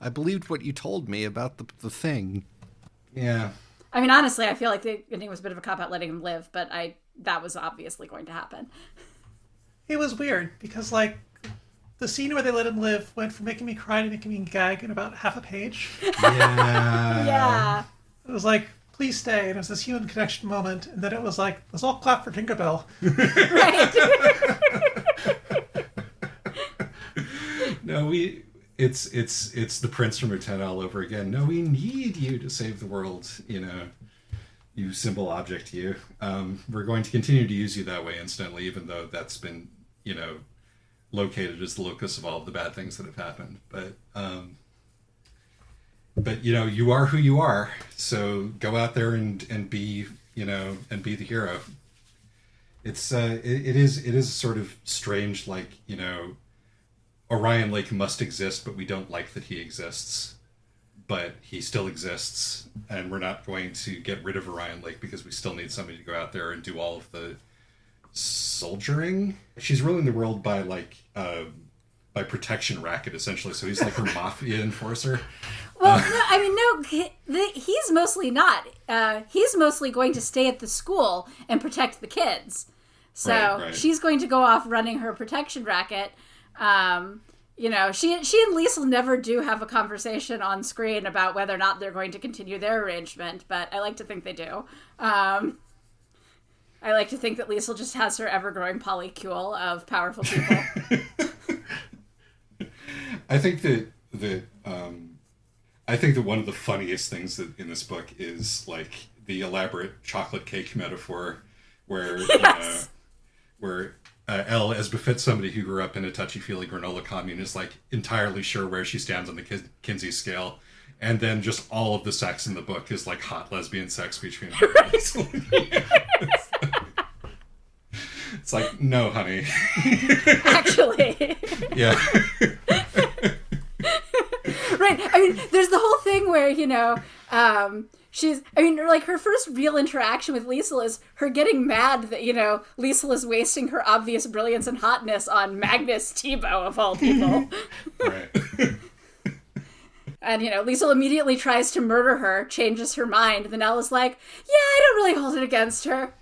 I believed what you told me about the thing. Yeah. I mean, honestly, I feel like the ending was a bit of a cop-out letting him live, but that was obviously going to happen. It was weird because, the scene where they let him live went from making me cry to making me gag in about half a page. Yeah. Yeah. It was like, please stay. And it was this human connection moment. And then it was like, let's all clap for Tinkerbell. Right. No, it's the Prince from Mutan all over again. No, we need you to save the world, you simple object, you. We're going to continue to use you that way, incidentally, even though that's been, located as the locus of all of the bad things that have happened. But you are who you are, so go out there and be, and be the hero. It is sort of strange, Orion Lake must exist, but we don't like that he exists. But he still exists, and we're not going to get rid of Orion Lake because we still need somebody to go out there and do all of the soldiering. She's ruling the world by protection racket, essentially. So he's like her mafia enforcer. Well, no, he's mostly not. He's mostly going to stay at the school and protect the kids. So right. She's going to go off running her protection racket. She and Liesl never do have a conversation on screen about whether or not they're going to continue their arrangement, but I like to think they do. I like to think that Liesl just has her ever-growing polycule of powerful people. I think that one of the funniest things that in this book is the elaborate chocolate cake metaphor, where yes. Where Elle, as befits somebody who grew up in a touchy-feely granola commune, is entirely sure where she stands on the Kinsey scale, And then just all of the sex in the book is like hot lesbian sex between her and Liesl. It's like, no, honey. Actually. Yeah. Right. I mean, there's the whole thing where, her first real interaction with Liesl is her getting mad that, Liesl is wasting her obvious brilliance and hotness on Magnus Tebow, of all people. Right. And, Liesl immediately tries to murder her, changes her mind. Then Ella's like, yeah, I don't really hold it against her.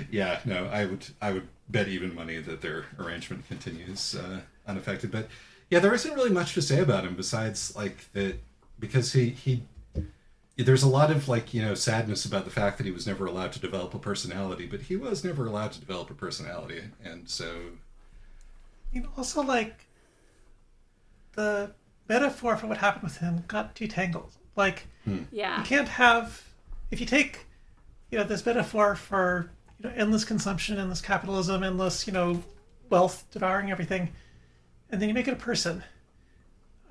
Yeah, no, I would bet even money that their arrangement continues unaffected. But yeah, there isn't really much to say about him besides like that, because he there's a lot of like, sadness about the fact that he was never allowed to develop a personality, but he was never allowed to develop a personality. And so also like the metaphor for what happened with him got too tangled. Like, yeah, you can't have, if you take, this metaphor for, endless consumption, endless capitalism, endless, wealth devouring everything, and then you make it a person.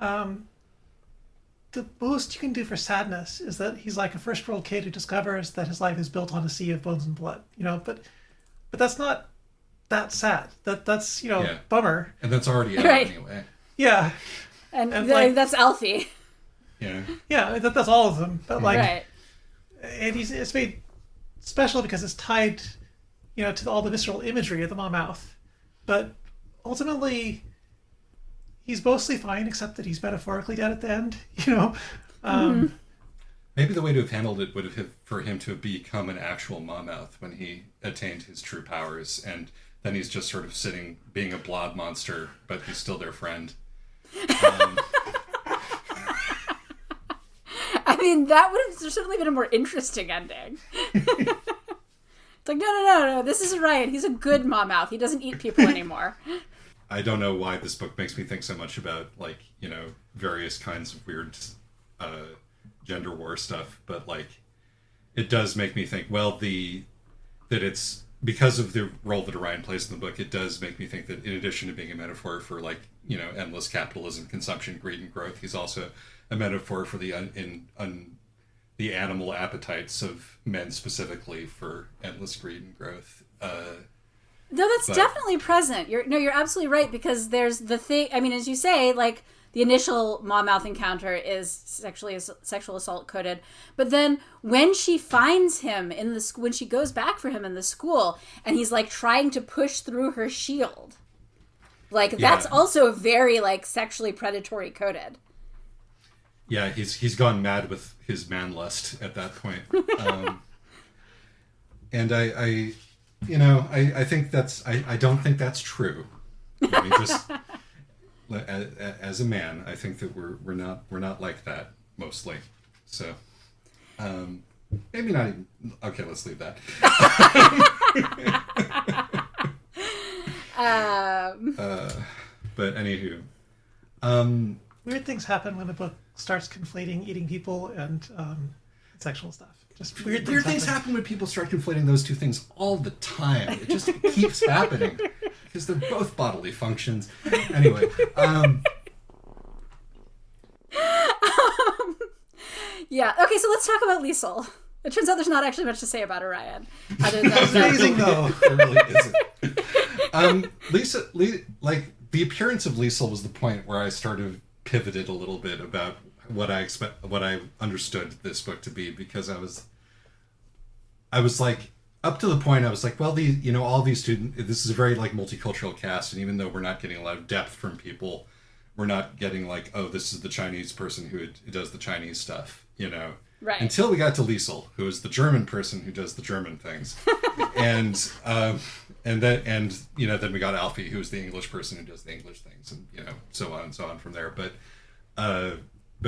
The most you can do for sadness is that he's like a first world kid who discovers that his life is built on a sea of bones and blood, but that's not that sad. That's, bummer. And that's already out Right. anyway. Yeah. And that's Alfie. Yeah. Yeah, that's all of them. But like, Right. and it's made special because it's tied, to all the visceral imagery of the mouth. But ultimately, he's mostly fine, except that he's metaphorically dead at the end. Maybe the way to have handled it would have been for him to have become an actual Monmouth when he attained his true powers, and then he's just sort of sitting, being a blob monster, but he's still their friend. I mean, that would have certainly been a more interesting ending. It's like, no, this isn't right. He's a good Monmouth. He doesn't eat people anymore. I don't know why this book makes me think so much about, like, various kinds of weird gender war stuff, but, like, it does make me think, well, that it's, because of the role that Orion plays in the book, it does make me think that in addition to being a metaphor for, like, endless capitalism, consumption, greed, and growth, he's also a metaphor for the the animal appetites of men, specifically for endless greed and growth. No, that's definitely present. You're absolutely right, because there's the thing. I mean, as you say, like, the initial Monmouth encounter is sexual assault coded, but then when she finds him when she goes back for him in the school, and he's like trying to push through her shield, like, that's also very like sexually predatory coded. Yeah, he's gone mad with his man lust at that point. And I think I don't think that's true. I mean, just as a man, I think that we're not like that mostly. So maybe not even, okay, let's leave that. But anywho, weird things happen when the book starts conflating eating people and sexual stuff. Just weird things happen when people start conflating those two things all the time. It just keeps happening because they're both bodily functions. Anyway, yeah. Okay, so let's talk about Liesl. It turns out there's not actually much to say about Orion. Other than amazing, though. There really isn't. Like, the appearance of Liesl was the point where I started pivoted a little bit about what I understood this book to be, because I was like, up to the point I was like, well, all these students, this is a very like multicultural cast, and even though we're not getting a lot of depth from people, we're not getting like, oh, this is the Chinese person who does the Chinese stuff, right. Until we got to Liesl, who is the German person who does the German things, and then we got Alfie, who's the English person who does the English things, and so on and so on from there. But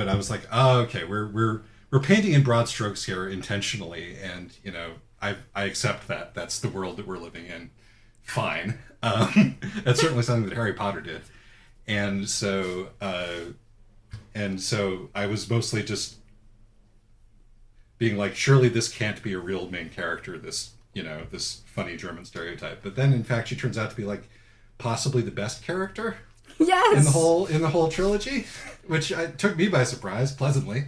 I was like, oh, okay, we're painting in broad strokes here intentionally, and I accept that. That's the world that we're living in. Fine. That's certainly something that Harry Potter did, and so I was mostly just being like, surely this can't be a real main character. This funny German stereotype. But then, in fact, she turns out to be like possibly the best character. Yes. in the whole trilogy, which took me by surprise, pleasantly.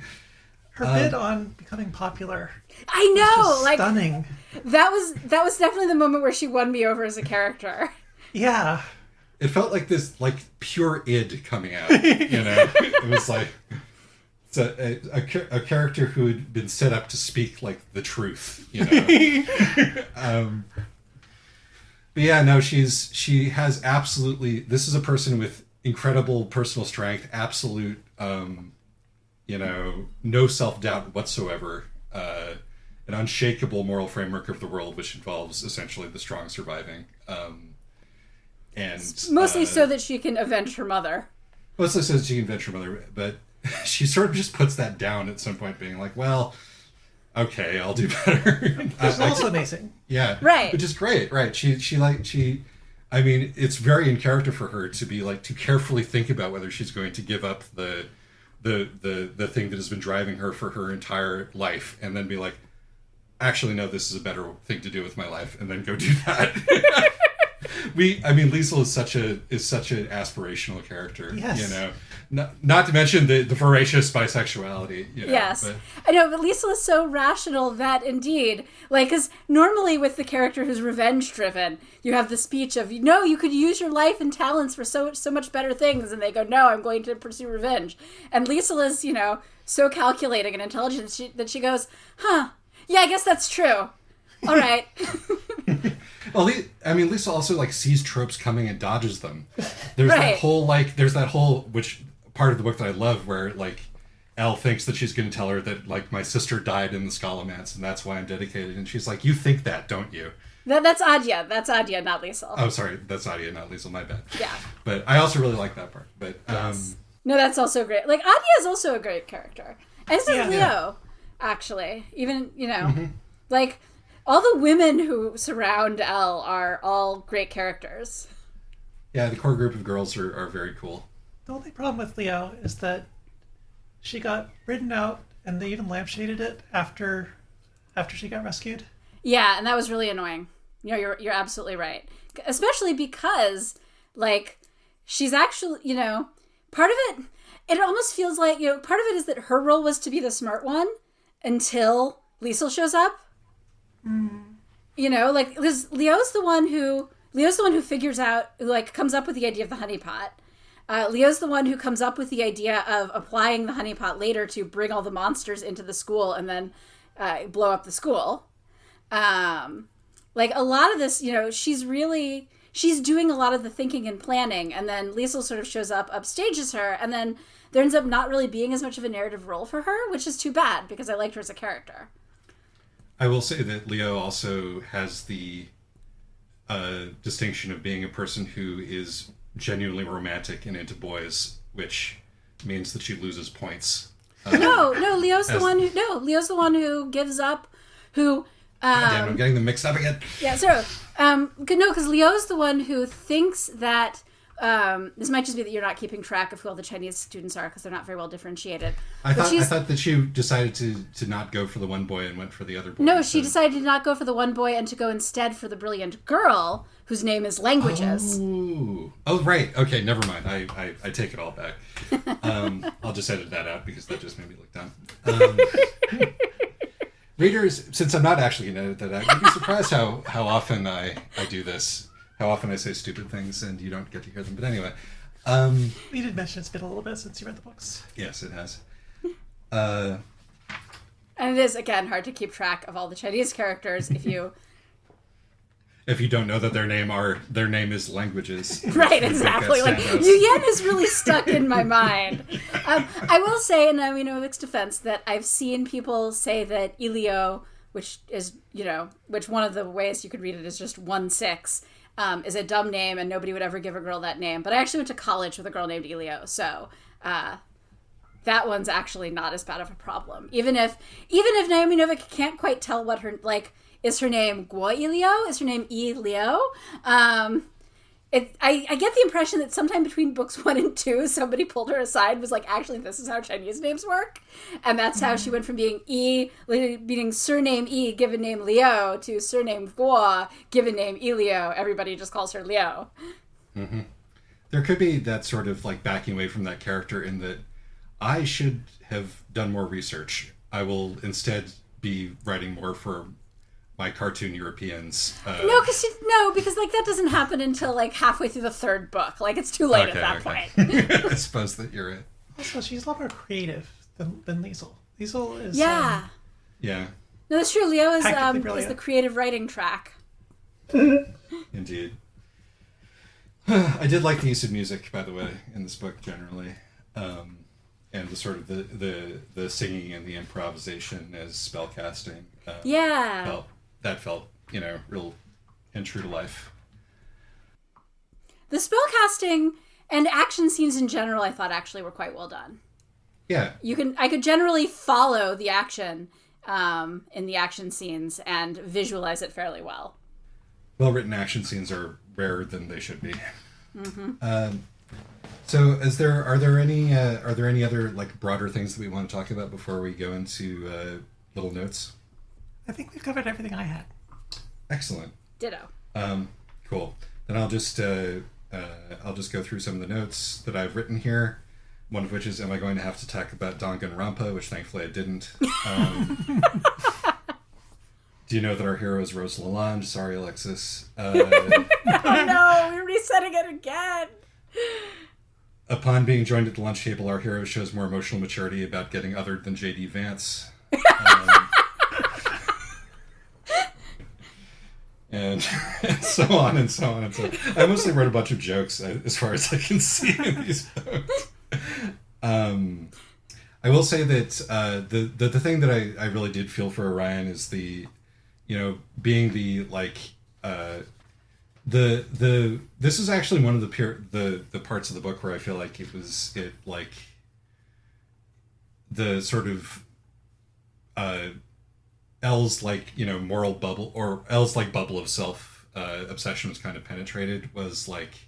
Her bid on becoming popular. I know, like stunning. that was definitely the moment where she won me over as a character. Yeah. It felt like this, like, pure id coming out, you know? It was like, it's a character who had been set up to speak, like, the truth, you know? But yeah, no, she has absolutely, this is a person with incredible personal strength, absolute, you know, no self-doubt whatsoever, an unshakable moral framework of the world, which involves essentially the strong surviving. And Mostly so that she can avenge her mother. Mostly so that she can avenge her mother, but she sort of just puts that down at some point, being like, well, okay, I'll do better. Which is also amazing. Yeah. Right. Which is great, right. I mean, it's very in character for her to be like, to carefully think about whether she's going to give up the thing that has been driving her for her entire life, and then be like, actually, no, this is a better thing to do with my life, and then go do that. Liesl is such an aspirational character. Yes. You know, not to mention the voracious bisexuality. You know, Yes. but, I know, but Liesl is so rational that indeed, like, because normally with the character who's revenge driven, you have the speech of, no, you could use your life and talents for so much better things, and they go, no, I'm going to pursue revenge. And Liesl is, you know, so calculating and intelligent that she goes, huh, yeah, I guess that's true. All right. well, Lisa also like sees tropes coming and dodges them. There's Right. that whole which part of the book that I love where like Elle thinks that she's going to tell her that like my sister died in the Scholomance and that's why I'm dedicated, and she's like, you think that, don't you? That's Adya. That's Adya, not Liesl. Oh, sorry, that's Adia, not Liesl. My bad. Yeah. But I also really like that part. But Yes. No, that's also great. Like, Adya is also a great character. And so is Leo, actually. Even, you know, like, all the women who surround Elle are all great characters. yeah, the core group of girls are very cool. The only problem with Leo is that she got written out, and they even lampshaded it after she got rescued. Yeah, and that was really annoying. You know, you're absolutely right. Especially because, like, she's actually, you know, part of it almost feels like, you know, part of it is that her role was to be the smart one until Liesl shows up. You know, like, because Leo's the one who figures out, like, comes up with the idea of the honeypot. Leo's the one who comes up with the idea of applying the honeypot later to bring all the monsters into the school and then blow up the school. Like, a lot of this, you know, she's doing a lot of the thinking and planning, and then Liesl sort of shows up, upstages her, and then there ends up not really being as much of a narrative role for her, which is too bad, because I liked her as a character. I will say that Leo also has the distinction of being a person who is genuinely romantic and into boys, which means that she loses points. No, Leo's the one who gives up, who... Damn, I'm getting them mixed up again. Yeah, so, because Leo's the one who thinks that, this might just be that you're not keeping track of who all the Chinese students are, because they're not very well differentiated. I thought that she decided to not go for the one boy and went for the other boy. No, she decided to not go for the one boy and to go instead for the brilliant girl, whose name is Languages. Oh, right. Okay, never mind. I take it all back. I'll just edit that out because that just made me look dumb. Readers, since I'm not actually going to edit that out, you'd be surprised how often I do this. How often I say stupid things and you don't get to hear them. But anyway. We did mention it's been a little bit since you read the books. Yes, it has. And it is, again, hard to keep track of all the Chinese characters if you... If you don't know that their name is Languages. Right, exactly. Like, Yuyen is really stuck in my mind. I will say, in Vic's defense, that I've seen people say that Elio, which is, which one of the ways you could read it is just 1-6, is a dumb name and nobody would ever give a girl that name. But I actually went to college with a girl named Elio, so that one's actually not as bad of a problem. Even if Naomi Novik can't quite tell what her, like, is her name Guo Elio? Is her name E Leo? I get the impression that sometime between books 1 and 2, somebody pulled her aside and was like, actually, this is how Chinese names work. And that's how she went from being surname E, given name Leo, to surname Guo, given name Elio. Everybody just calls her Leo. Mm-hmm. there could be that sort of like backing away from that character in that I should have done more research. I will instead be writing more for my cartoon Europeans. Because like that doesn't happen until like halfway through the third book. Like it's too late at that point. I suppose that you're right. Also, she's a lot more creative than Liesel. Liesel is... Yeah. Yeah. No, that's true. Leo is brilliant. the creative writing track. Indeed. I did like the use of music, by the way, in this book generally. And the sort of the singing and the improvisation as spellcasting. Felt, real and true to life. The spellcasting and action scenes in general, I thought actually were quite well done. Yeah. I could generally follow the action in the action scenes and visualize it fairly well. Well-written action scenes are rarer than they should be. Mm-hmm. So, are there any other like broader things that we want to talk about before we go into little notes? I think we've covered everything I had. Excellent. Ditto. Cool. Then I'll just go through some of the notes that I've written here. One of which is, am I going to have to talk about Danganronpa, which thankfully I didn't. Do you know that our hero is Rose Lalonde? Sorry, Alexis. Oh no, we're resetting it again. Upon being joined at the lunch table, our hero shows more emotional maturity about getting othered than J.D. Vance. And so on and so on and so on. I mostly wrote a bunch of jokes as far as I can see in these notes. I will say that the thing that I really did feel for Orion is the, being the like this is actually one of the parts of the book where I feel like the sort of Elle's like moral bubble, or Elle's like bubble of self obsession was kind of penetrated, was like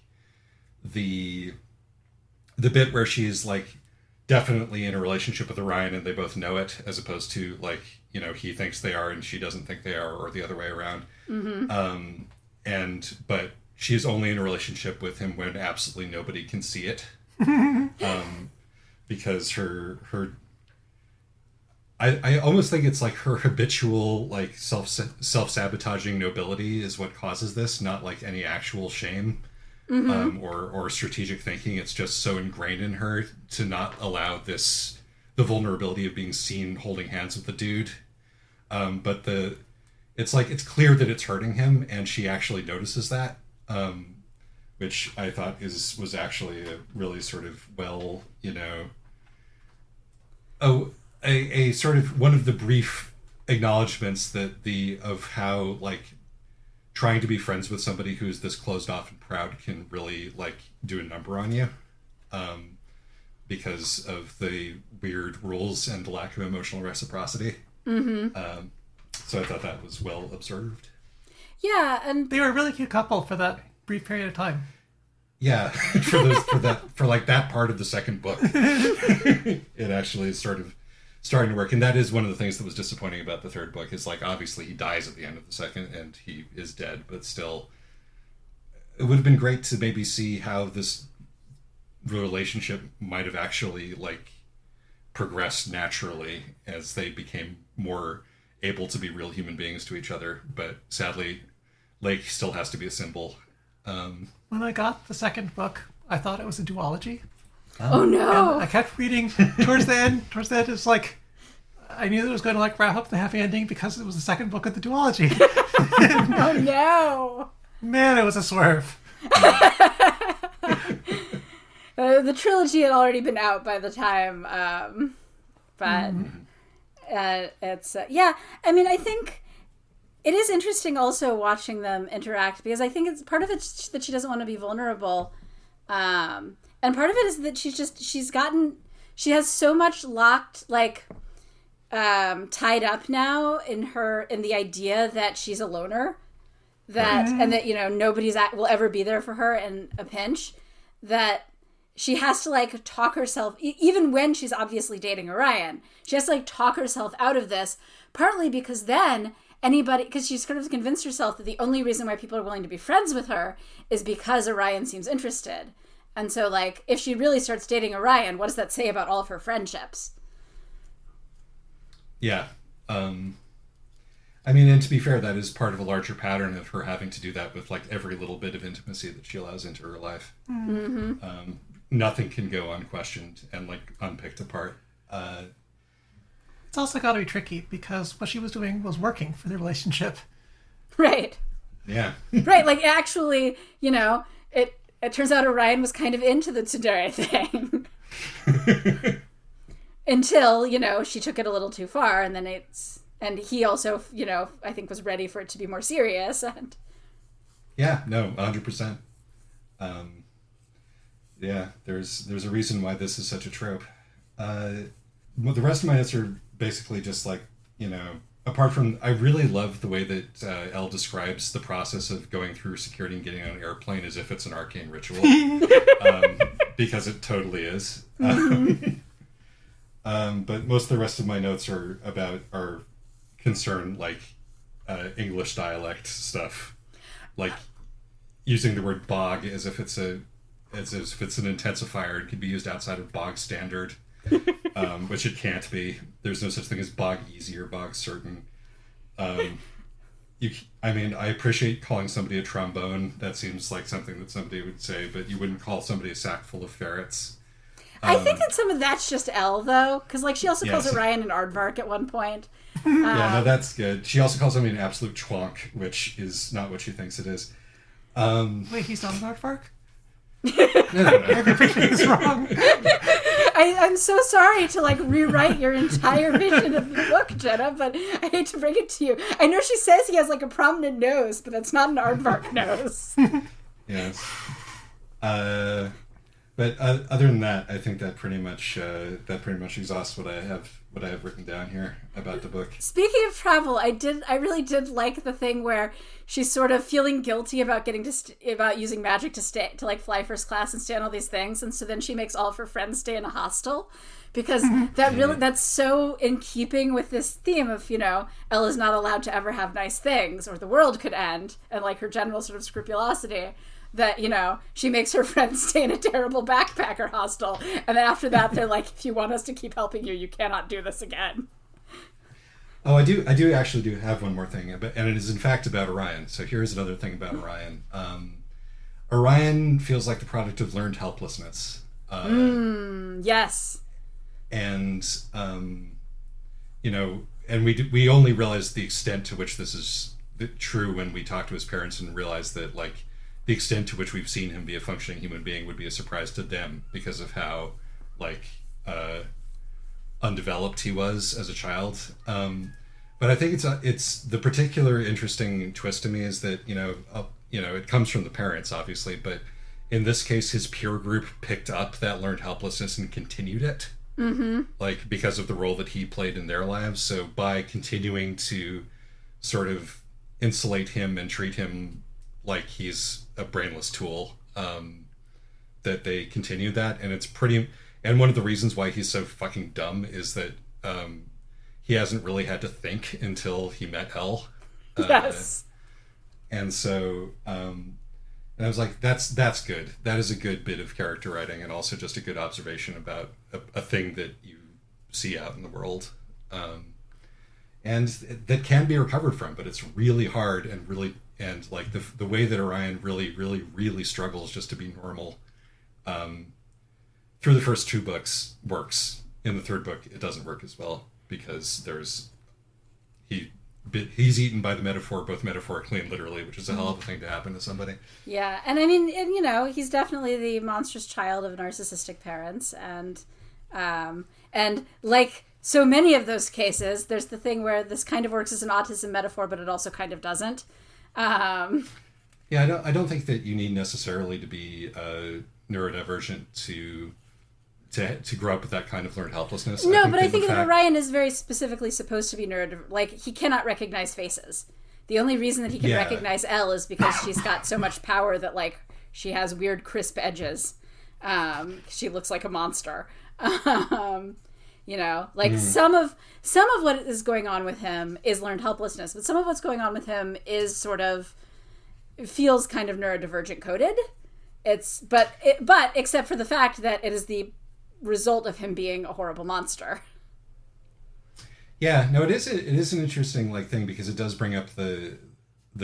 the bit where she's like definitely in a relationship with Orion and they both know it, as opposed to like he thinks they are and she doesn't think they are, or the other way around. Mm-hmm. But she's only in a relationship with him when absolutely nobody can see it. Because I almost think it's like her habitual like self-sabotaging nobility is what causes this, not like any actual shame. Mm-hmm. Or strategic thinking. It's just so ingrained in her to not allow the vulnerability of being seen holding hands with the dude. But it's clear that it's hurting him, and she actually notices that, which I thought was actually a really sort of a sort of one of the brief acknowledgments of how like trying to be friends with somebody who's this closed off and proud can really like do a number on you, because of the weird rules and the lack of emotional reciprocity. Mm-hmm. So I thought that was well observed. Yeah, and they were a really cute couple for that brief period of time. Yeah, for that part of the second book, it actually is sort of starting to work. And that is one of the things that was disappointing about the third book, is like obviously he dies at the end of the second and he is dead, but still it would have been great to maybe see how this relationship might have actually like progressed naturally as they became more able to be real human beings to each other. But sadly, Lake still has to be a symbol. When I got the second book, I thought it was a duology. Oh no! And I kept reading towards the end. It's like I knew that it was going to like wrap up the happy ending because it was the second book of the duology. Oh no! Man, it was a swerve. The trilogy had already been out by the time, but it's yeah. I mean, I think it is interesting also watching them interact, because I think it's part of it that she doesn't want to be vulnerable. And part of it is that she has so much locked, like, tied up now in the idea that she's a loner, and that, nobody's will ever be there for her in a pinch, that she has to like talk herself, even when she's obviously dating Orion, she has to like talk herself out of this, partly because then because she's kind of convinced herself that the only reason why people are willing to be friends with her is because Orion seems interested. And so, like, if she really starts dating Orion, what does that say about all of her friendships? Yeah. I mean, and to be fair, that is part of a larger pattern of her having to do that with, like, every little bit of intimacy that she allows into her life. Mm-hmm. Nothing can go unquestioned and, like, unpicked apart. It's also got to be tricky because what she was doing was working for the relationship. Right. Yeah. Right, like, actually, you know, it turns out Orion was kind of into the tsundere thing. Until, you know, she took it a little too far, and then and he also, you know, I think was ready for it to be more serious. And yeah, no, 100%. Yeah, there's a reason why this is such a trope. The rest of my notes are basically just like, you know, apart from, I really love the way that Elle describes the process of going through security and getting on an airplane as if it's an arcane ritual. Because it totally is. But most of the rest of my notes are concern like English dialect stuff, like using the word bog as if it's an intensifier. It could be used outside of bog standard, which it can't be. There's no such thing as bog easy or bog certain. I mean, I appreciate calling somebody a trombone. That seems like something that somebody would say, but you wouldn't call somebody a sack full of ferrets. I think that some of that's just Elle, though, because, like, she also calls Orion an aardvark at one point. Yeah, no, that's good. She also calls him an absolute chwonk, which is not what she thinks it is. Wait, he's not an aardvark? No. Everything is wrong. I'm so sorry to, like, rewrite your entire vision of the book, Jenna, but I hate to bring it to you. I know she says he has, like, a prominent nose, but that's not an aardvark nose. Yes. But other than that, I think that pretty much exhausts what I have written down here about the book. Speaking of travel, I really did like the thing where she's sort of feeling guilty about about using magic to like fly first class and stay on all these things, and so then she makes all of her friends stay in a hostel, because that's so in keeping with this theme of, you know, Elle is not allowed to ever have nice things or the world could end, and like her general sort of scrupulosity. That, you know, she makes her friends stay in a terrible backpacker hostel, and then after that they're like, if you want us to keep helping you, you cannot do this again. Oh, I do actually have one more thing, and it is in fact about Orion. So here's another thing about Orion. Orion feels like the product of learned helplessness. Yes. And you know, and we only realize the extent to which this is true when we talk to his parents and realize that, like, the extent to which we've seen him be a functioning human being would be a surprise to them because of how, like, undeveloped he was as a child. But I think it's the particular interesting twist to me is that, you know, it comes from the parents, obviously, but in this case, his peer group picked up that learned helplessness and continued it. Mm-hmm. Like, because of the role that he played in their lives. So by continuing to sort of insulate him and treat him like he's a brainless tool, that they continue that. And it's pretty, and one of the reasons why he's so fucking dumb is that he hasn't really had to think until he met Elle. Yes. And so, and I was like, that's good. That is a good bit of character writing, and also just a good observation about a thing that you see out in the world. And that can be recovered from, but it's really hard and like the way that Orion really struggles just to be normal through the first two books works. In the third book, it doesn't work as well because he's eaten by the metaphor, both metaphorically and literally, which is a hell of a thing to happen to somebody. Yeah, and I mean, you know, he's definitely the monstrous child of narcissistic parents, and like so many of those cases, there's the thing where this kind of works as an autism metaphor, but it also kind of doesn't. Yeah, I don't think that you need necessarily to be neurodivergent to grow up with that kind of learned helplessness. No, I think that Orion is very specifically supposed to be neurodivergent. Like, he cannot recognize faces. The only reason that he can recognize Elle is because she's got so much power that, like, she has weird crisp edges. She looks like a monster. You know, like some of what is going on with him is learned helplessness, but some of what's going on with him is sort of feels kind of neurodivergent coded. but except for the fact that it is the result of him being a horrible monster. Yeah, no, it is an interesting like thing, because it does bring up the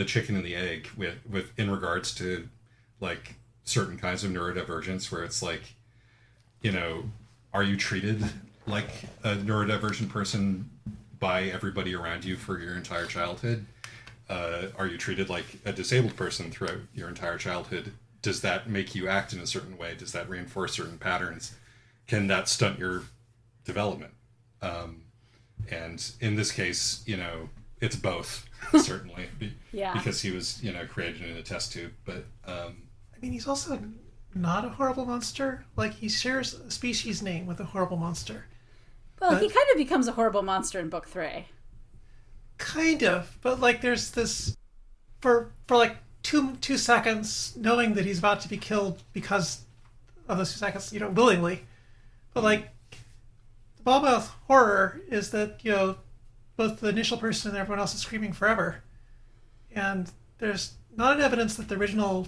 chicken and the egg with in regards to like certain kinds of neurodivergence, where it's like, you know, are you treated like a neurodivergent person by everybody around you for your entire childhood? Are you treated like a disabled person throughout your entire childhood? Does that make you act in a certain way? Does that reinforce certain patterns? Can that stunt your development? And in this case, you know, it's both, certainly. Yeah. Because he was, you know, created in a test tube. But, I mean, he's also not a horrible monster. Like, he shares a species name with a horrible monster. Well, he kind of becomes a horrible monster in book 3. Kind of. But, like, there's this... For like, two seconds, knowing that he's about to be killed because of those 2 seconds, you know, willingly. But, like, the Ballmouth horror is that, you know, both the initial person and everyone else is screaming forever. And there's not evidence that the original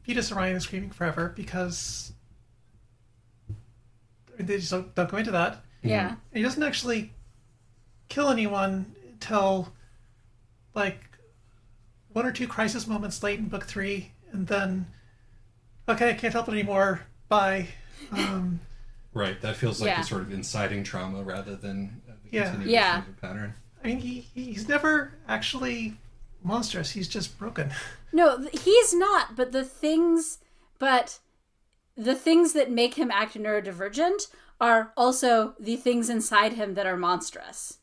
fetus Orion is screaming forever, because they just don't go into that. Yeah. And he doesn't actually kill anyone until, like, 1 or 2 crisis moments late in book 3, and then, okay, I can't help it anymore, bye. right, that feels like a sort of inciting trauma rather than the continuation of a pattern. I mean, he's never actually monstrous. He's just broken. No, he's not. But the things that make him act neurodivergent are also the things inside him that are monstrous.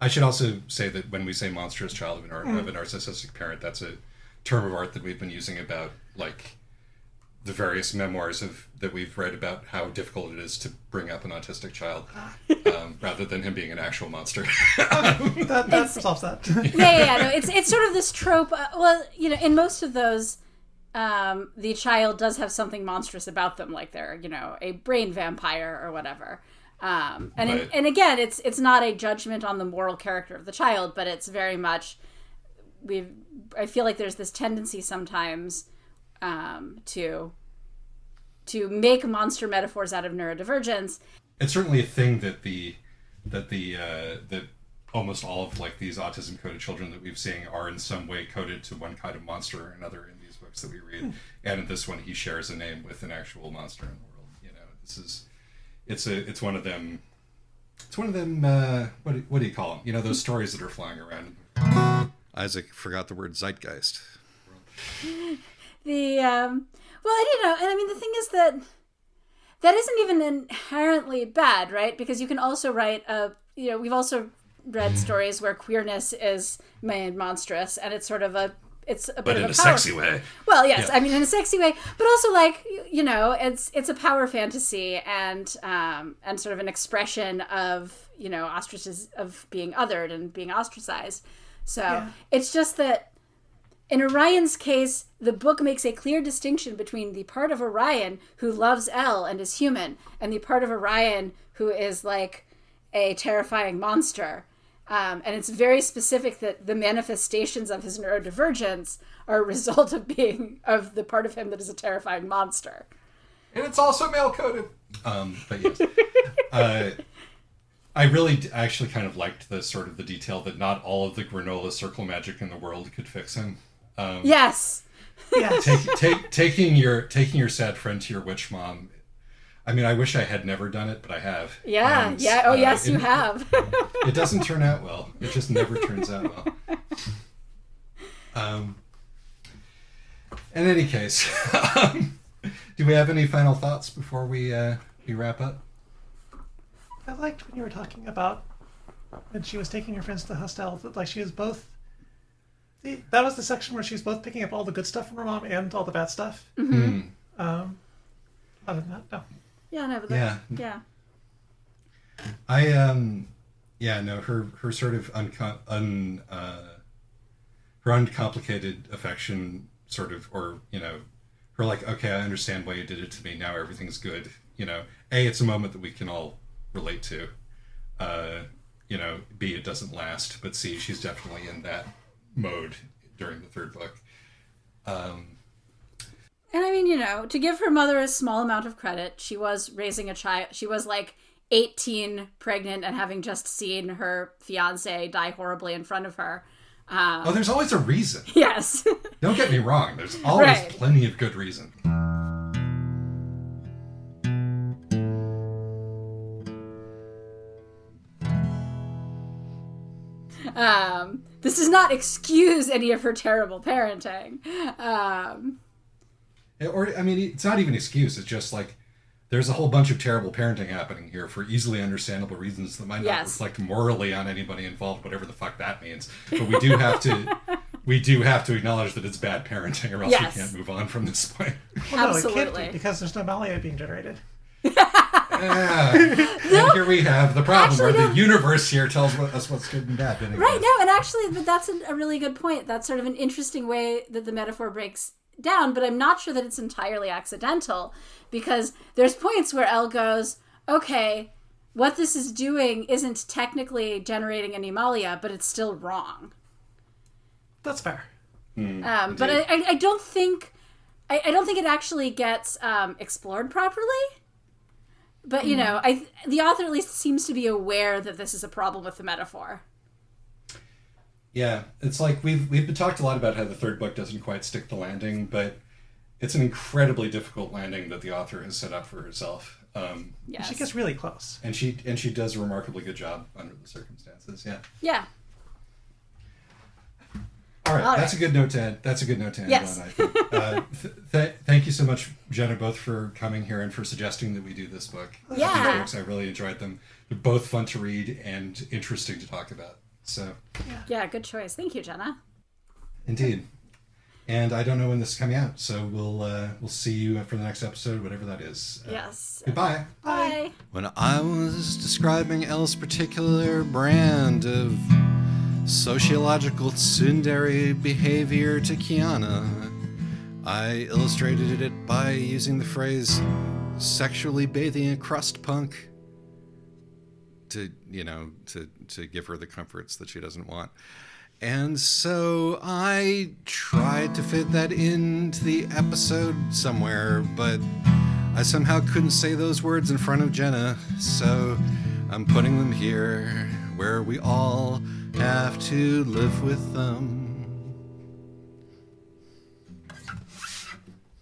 I should also say that when we say monstrous child of a narcissistic parent, that's a term of art that we've been using about, like, the various memoirs that we've read about how difficult it is to bring up an autistic child, rather than him being an actual monster. that solves that. Yeah. No, it's sort of this trope. Well, you know, in most of those, the child does have something monstrous about them, like they're, you know, a brain vampire or whatever. And again, it's not a judgment on the moral character of the child, but it's very much I feel like there's this tendency sometimes to make monster metaphors out of neurodivergence. It's certainly a thing that almost all of, like, these autism coded children that we've seen are in some way coded to one kind of monster or another in these books that we read. And in this one, he shares a name with an actual monster in the world. You know, it's one of them. It's one of them. What do you call them? You know, those stories that are flying around. Isaac forgot the word zeitgeist. Well, you know, and I mean, the thing is that isn't even inherently bad, right? Because you can also write you know, we've also read stories where queerness is made monstrous, and it's sort of it's a bit but of in a sexy way. Well, yes, Yeah. I mean, in a sexy way, but also, like, you know, it's a power fantasy and sort of an expression of, you know, of being othered and being ostracized. So it's just that in Orion's case, the book makes a clear distinction between the part of Orion who loves Elle and is human, and the part of Orion who is like a terrifying monster. And it's very specific that the manifestations of his neurodivergence are a result of the part of him that is a terrifying monster. And it's also male-coded. But yes. I really actually kind of liked the sort of the detail that not all of the granola circle magic in the world could fix him. Yes. Yeah. Taking your sad friend to your witch mom. I mean, I wish I had never done it, but I have. Yeah. And, yeah. Oh, yes, you have. It doesn't turn out well. It just never turns out well. In any case, do we have any final thoughts before we wrap up? I liked when you were talking about when she was taking her friends to the hostel, that, like, she was both... That was the section where she was both picking up all the good stuff from her mom and all the bad stuff. Mm-hmm. Other than that, no. Yeah, no, but yeah. Her sort of her uncomplicated affection sort of, or, you know, her like, okay, I understand why you did it to me, now everything's good. You know, A, it's a moment that we can all relate to. You know, B, it doesn't last, but C, she's definitely in that mode during the third book. And I mean, you know, to give her mother a small amount of credit, she was raising a child. She was like 18, pregnant, and having just seen her fiance die horribly in front of her. There's always a reason. Yes. Don't get me wrong. There's always Right. plenty of good reason. This does not excuse any of her terrible parenting. It's not even an excuse. It's just like there's a whole bunch of terrible parenting happening here for easily understandable reasons that might not reflect morally on anybody involved, whatever the fuck that means. But we do have to acknowledge that it's bad parenting, or else we can't move on from this point. Well, no, Absolutely. it can't be, because there's no Malia being generated. And here we have the problem where the universe here tells us what's good and bad. Right, no, and actually, but that's a really good point. That's sort of an interesting way that the metaphor breaks down, but I'm not sure that it's entirely accidental, because there's points where Elle goes, okay, what this is doing isn't technically generating any Malia, but it's still wrong. That's fair. But I don't think it actually gets explored properly. But, you know, the author at least seems to be aware that this is a problem with the metaphor. Yeah, it's like we've been talked a lot about how the third book doesn't quite stick the landing, but it's an incredibly difficult landing that the author has set up for herself. Yes. She gets really close. And she does a remarkably good job under the circumstances. Yeah. Yeah. All right, All that's right. a good note to end. That's a good note to end Yes. on, I think. Thank you so much, Jenna, both for coming here and for suggesting that we do this book. Yeah. These books, I really enjoyed them. They're both fun to read and interesting to talk about. So, Yeah, good choice. Thank you, Jenna. indeed. And I don't know when this is coming out, so we'll see you for the next episode, whatever that is. Yes. Goodbye. Bye. When I was describing Elle's particular brand of sociological tsundere behavior to Kiana, I illustrated it by using the phrase sexually bathing a crust punk to give her the comforts that she doesn't want. And so I tried to fit that into the episode somewhere, but I somehow couldn't say those words in front of Jenna, so I'm putting them here, where we all have to live with them.